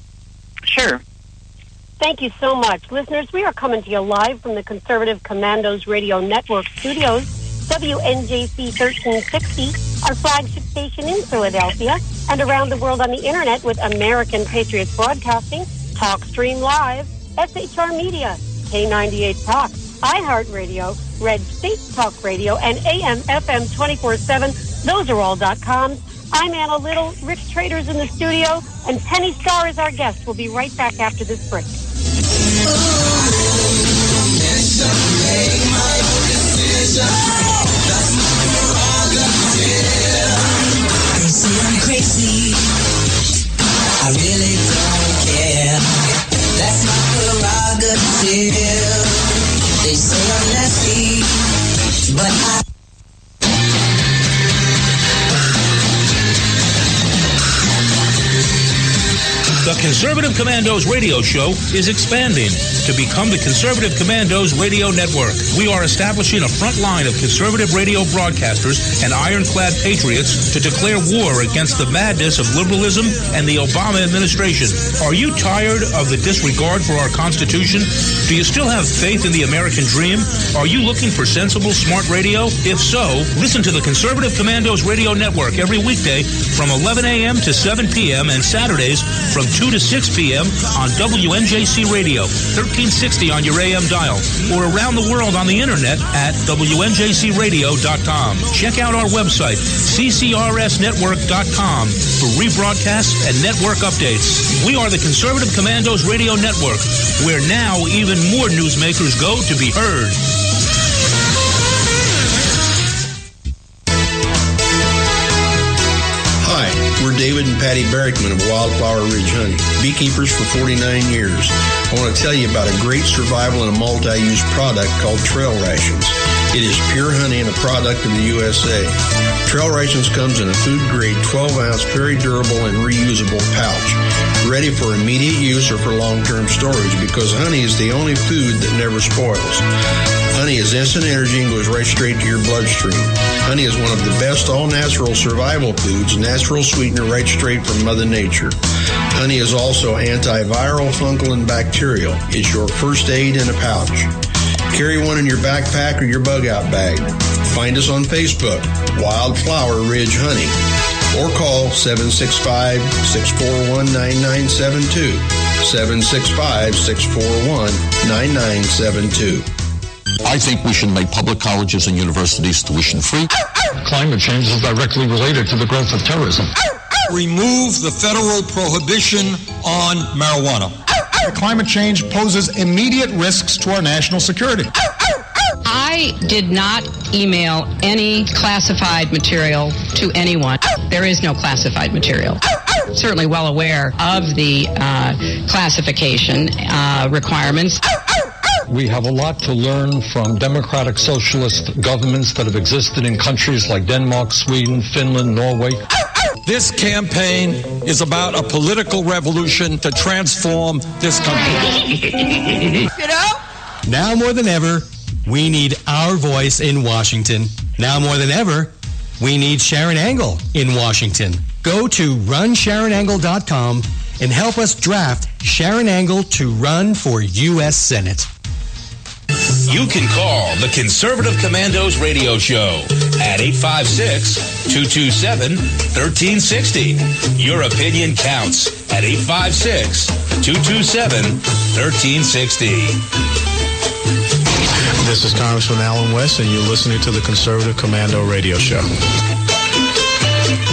Sure. Thank you so much, listeners. We are coming to you live from the Conservative Commandos Radio Network studios, WNJC 1360, our flagship station in Philadelphia, and around the world on the internet with American Patriots Broadcasting, TalkStream Live, SHR Media, K98 Talk, iHeartRadio, Red State Talk Radio, and AM/FM 24/7. Those are all .coms. I'm Anna Little. Rick Trader's in the studio, and Penny Starr is our guest. We'll be right back after this break. They say I'm crazy. I really don't care. That's my prerogative. They say I'm nasty, but I... The Conservative Commandos radio show is expanding to become the Conservative Commandos radio network. We are establishing a front line of conservative radio broadcasters and ironclad patriots to declare war against the madness of liberalism and the Obama administration. Are you tired of the disregard for our Constitution? Do you still have faith in the American dream? Are you looking for sensible, smart radio? If so, listen to the Conservative Commandos radio network every weekday from 11 a.m. to 7 p.m. and Saturdays from 2 to 6 p.m. on WNJC Radio, 1360 on your AM dial, or around the world on the internet at WNJCradio.com. Check out our website, CCRSnetwork.com, for rebroadcasts and network updates. We are the Conservative Commandos Radio Network, where now even more newsmakers go to be heard. We're David and Patty Barrickman of Wildflower Ridge Honey, beekeepers for 49 years. I want to tell you about a great survival and a multi-use product called Trail Rations. It is pure honey and a product of the USA. Trail Rations comes in a food-grade 12-ounce, very durable and reusable pouch, ready for immediate use or for long-term storage because honey is the only food that never spoils. Honey is instant energy and goes right straight to your bloodstream. Honey is one of the best all-natural survival foods, natural sweetener right straight from Mother Nature. Honey is also antiviral, fungal, and bacterial. It's your first aid in a pouch. Carry one in your backpack or your bug-out bag. Find us on Facebook, Wildflower Ridge Honey, or call 765-641-9972, 765-641-9972. I think we should make public colleges and universities tuition-free. Climate change is directly related to the growth of terrorism. Remove the federal prohibition on marijuana. Climate change poses immediate risks to our national security. I did not email any classified material to anyone. There is no classified material. Certainly well aware of the classification requirements. We have a lot to learn from democratic socialist governments that have existed in countries like Denmark, Sweden, Finland, Norway. This campaign is about a political revolution to transform this country. Now more than ever, we need our voice in Washington. Now more than ever, we need Sharon Angle in Washington. Go to runsharonangle.com and help us draft Sharon Angle to run for U.S. Senate. You can call the Conservative Commandos radio show at 856-227-1360. Your opinion counts at 856-227-1360. This is Congressman Alan West, and you're listening to the Conservative Commando radio show.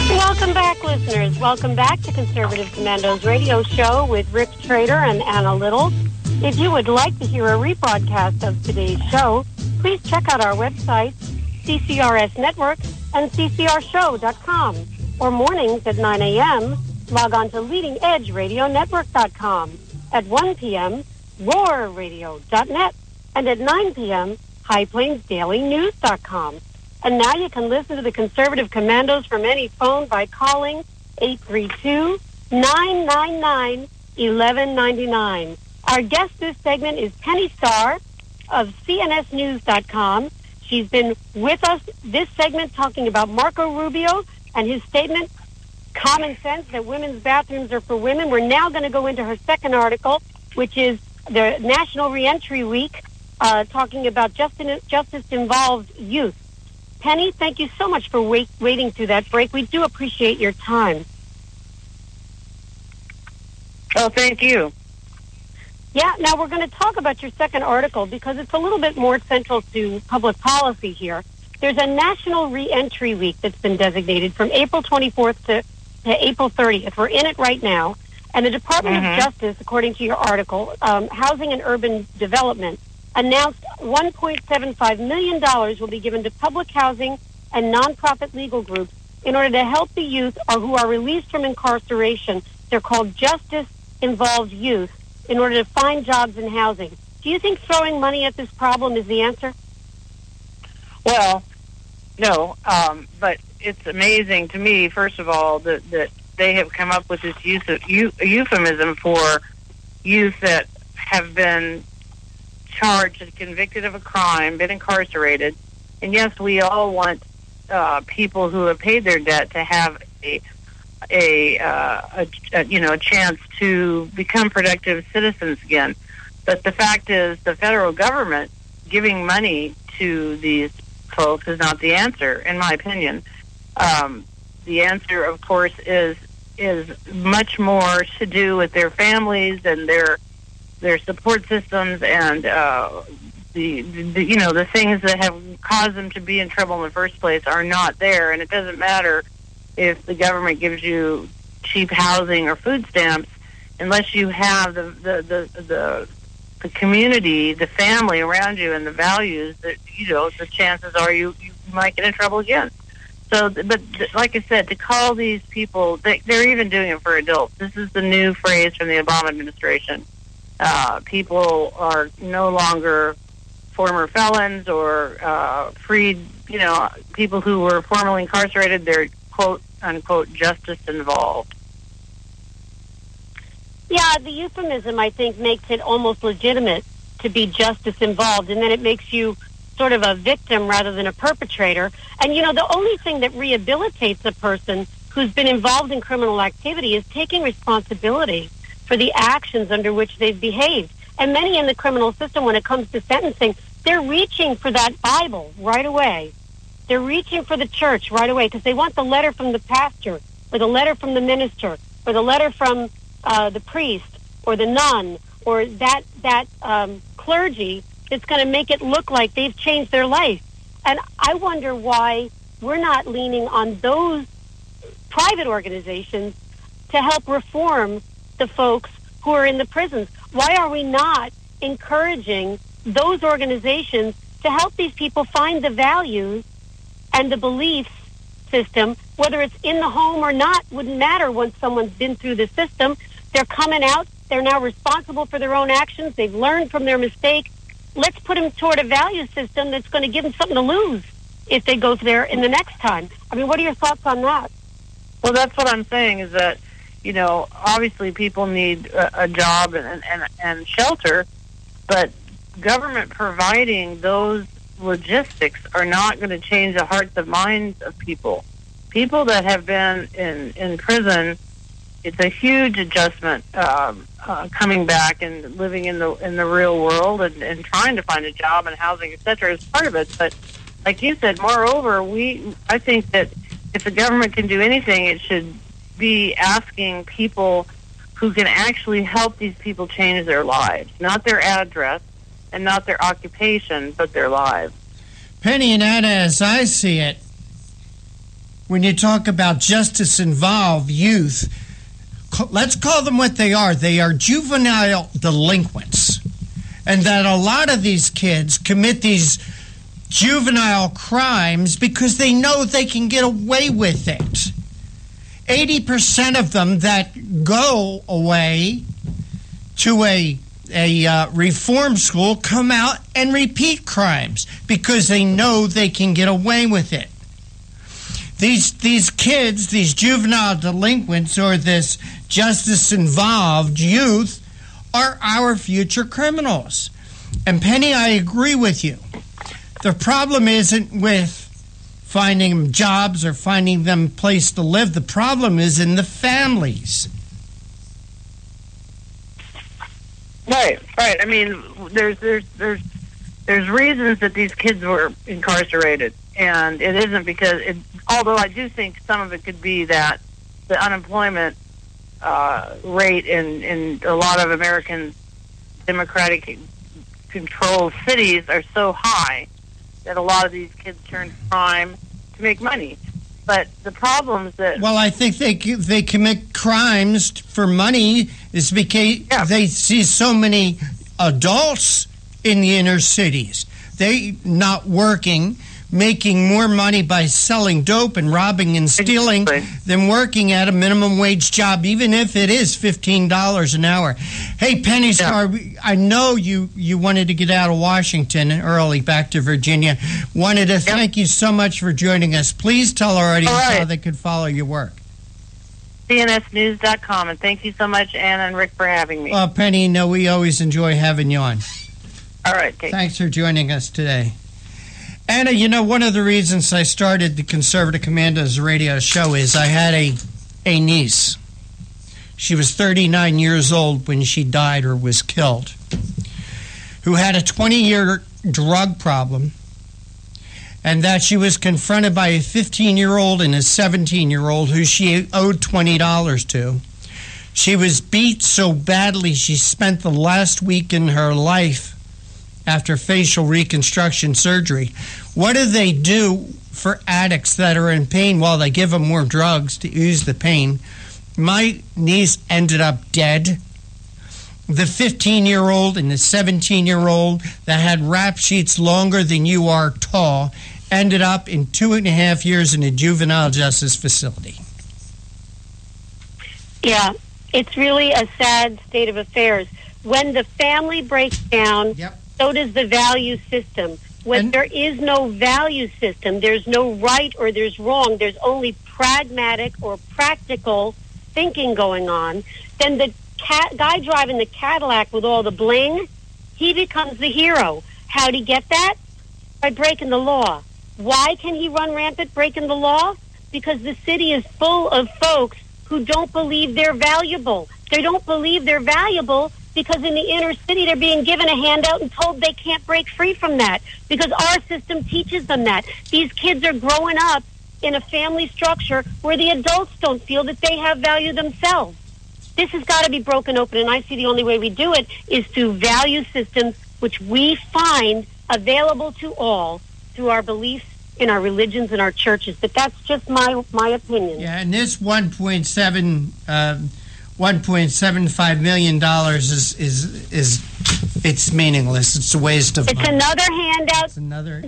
Welcome back, listeners. Welcome back to Conservative Commandos radio show with Rick Trader and Anna Little. If you would like to hear a rebroadcast of today's show, please check out our website, CCRS Network and CCRShow.com. Or mornings at 9 a.m., log on to LeadingEdgeRadioNetwork.com. At 1 p.m., RoarRadio.net. And at 9 p.m., HighPlainsDailyNews.com. And now you can listen to the Conservative Commandos from any phone by calling 832-999-1199. Our guest this segment is Penny Starr of CNSnews.com. She's been with us this segment talking about Marco Rubio and his statement, common sense, that women's bathrooms are for women. We're now going to go into her second article, which is the National Reentry Week, talking about justice-involved youth. Penny, thank you so much for waiting through that break. We do appreciate your time. Oh, thank you. Yeah, now we're going to talk about your second article because it's a little bit more central to public policy here. There's a National Reentry Week that's been designated from April 24th to April 30th. We're in it right now. And the Department of Justice, according to your article, Housing and Urban Development, announced $1.75 million will be given to public housing and nonprofit legal groups in order to help the youth who are released from incarceration. They're called justice-involved youth, in order to find jobs and housing. Do you think throwing money at this problem is the answer? Well, no, but it's amazing to me, first of all, that they have come up with this euphemism for youth that have been charged and convicted of a crime, been incarcerated. And yes, we all want people who have paid their debt to have a chance to become productive citizens again. But the fact is, the federal government giving money to these folks is not the answer, in my opinion. The answer, of course, is much more to do with their families and their support systems and the things that have caused them to be in trouble in the first place are not there. And it doesn't matter if the government gives you cheap housing or food stamps, unless you have the community, the family around you, and the values, that the chances are you might get in trouble again. So, but like I said, to call these people, they're even doing it for adults. This is the new phrase from the Obama administration. People are no longer former felons or freed, people who were formerly incarcerated. They're quote unquote justice involved. Yeah, the euphemism, I think, makes it almost legitimate to be justice involved, and then it makes you sort of a victim rather than a perpetrator. And, the only thing that rehabilitates a person who's been involved in criminal activity is taking responsibility for the actions under which they've behaved. And many in the criminal system, when it comes to sentencing, they're reaching for that Bible right away. They're reaching for the church right away because they want the letter from the pastor or the letter from the minister or the letter from the priest or the nun or that clergy that's going to make it look like they've changed their life. And I wonder why we're not leaning on those private organizations to help reform the folks who are in the prisons. Why are we not encouraging those organizations to help these people find the values and the belief system, whether it's in the home or not, wouldn't matter once someone's been through the system. They're coming out. They're now responsible for their own actions. They've learned from their mistake. Let's put them toward a value system that's going to give them something to lose if they go there in the next time. I mean, what are your thoughts on that? Well, that's what I'm saying is that, obviously people need a job and shelter, but government providing those logistics are not going to change the hearts and minds of people. People that have been in prison, it's a huge adjustment coming back and living in the real world and trying to find a job and housing, etc. is part of it. But like you said, moreover, I think that if the government can do anything, it should be asking people who can actually help these people change their lives, not their address and not their occupation, but their lives. Penny and Anna, as I see it, when you talk about justice-involved youth, let's call them what they are. They are juvenile delinquents. And that a lot of these kids commit these juvenile crimes because they know they can get away with it. 80% of them that go away to a reform school come out and repeat crimes because they know they can get away with it. These kids, these juvenile delinquents, or this justice-involved youth, are our future criminals. And Penny, I agree with you. The problem isn't with finding them jobs or finding them a place to live. The problem is in the families. Right. I mean, there's reasons that these kids were incarcerated, and it isn't because although I do think some of it could be that the unemployment rate in a lot of American democratic controlled cities are so high that a lot of these kids turn to crime to make money. But the problems that... Well, I think they commit crimes for money is because they see so many adults in the inner cities. They not working, making more money by selling dope and robbing and stealing than working at a minimum wage job, even if it is $15 an hour. Hey, Penny Star, I know you wanted to get out of Washington early back to Virginia. Wanted to thank you so much for joining us. Please tell our audience how they could follow your work. CNSnews.com, and thank you so much, Anna and Rick, for having me. Well, Penny, we always enjoy having you on. All right, Kate. Thanks for joining us today. Anna, one of the reasons I started the Conservative Commando's radio show is I had a niece. She was 39 years old when she died or was killed, who had a 20-year drug problem, and that she was confronted by a 15-year-old and a 17-year-old who she owed $20 to. She was beat so badly she spent the last week in her life after facial reconstruction surgery. What do they do for addicts that are in pain? Well, they give them more drugs to ease the pain. My niece ended up dead. The 15-year-old and the 17-year-old that had rap sheets longer than you are tall ended up in 2.5 years in a juvenile justice facility. Yeah, it's really a sad state of affairs. When the family breaks down, so does the value system. When there is no value system, there's no right or there's wrong. There's only pragmatic or practical thinking going on. Then the guy driving the Cadillac with all the bling, he becomes the hero. How'd he get that? By breaking the law. Why can he run rampant breaking the law? Because the city is full of folks who don't believe they're valuable. They don't believe they're valuable because in the inner city they're being given a handout and told they can't break free from that because our system teaches them that. These kids are growing up in a family structure where the adults don't feel that they have value themselves. This has got to be broken open, and I see the only way we do it is through value systems which we find available to all through our beliefs in our religions and our churches. But that's just my opinion. Yeah, and this $1.75 million is it's meaningless. It's a waste of money. It's another handout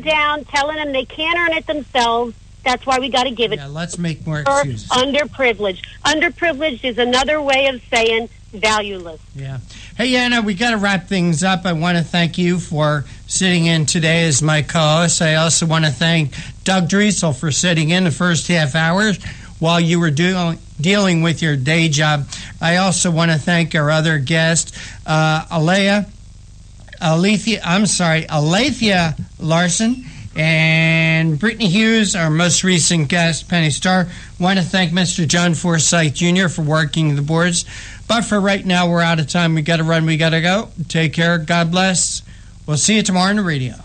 down telling them they can't earn it themselves. That's why we got to give it. Yeah, let's make more excuses. Underprivileged. Underprivileged is another way of saying valueless. Yeah. Hey, Anna, we got to wrap things up. I want to thank you for sitting in today as my co-host. I also want to thank Doug Driesel for sitting in the first half hour while you were dealing with your day job. I also want to thank our other guest, Alethea Larson, and Brittany Hughes, our most recent guest, Penny Starr. Want to thank Mr. John Forsythe Jr. for working the boards. But for right now, we're out of time. We got to run. We got to go. Take care. God bless. We'll see you tomorrow on the radio.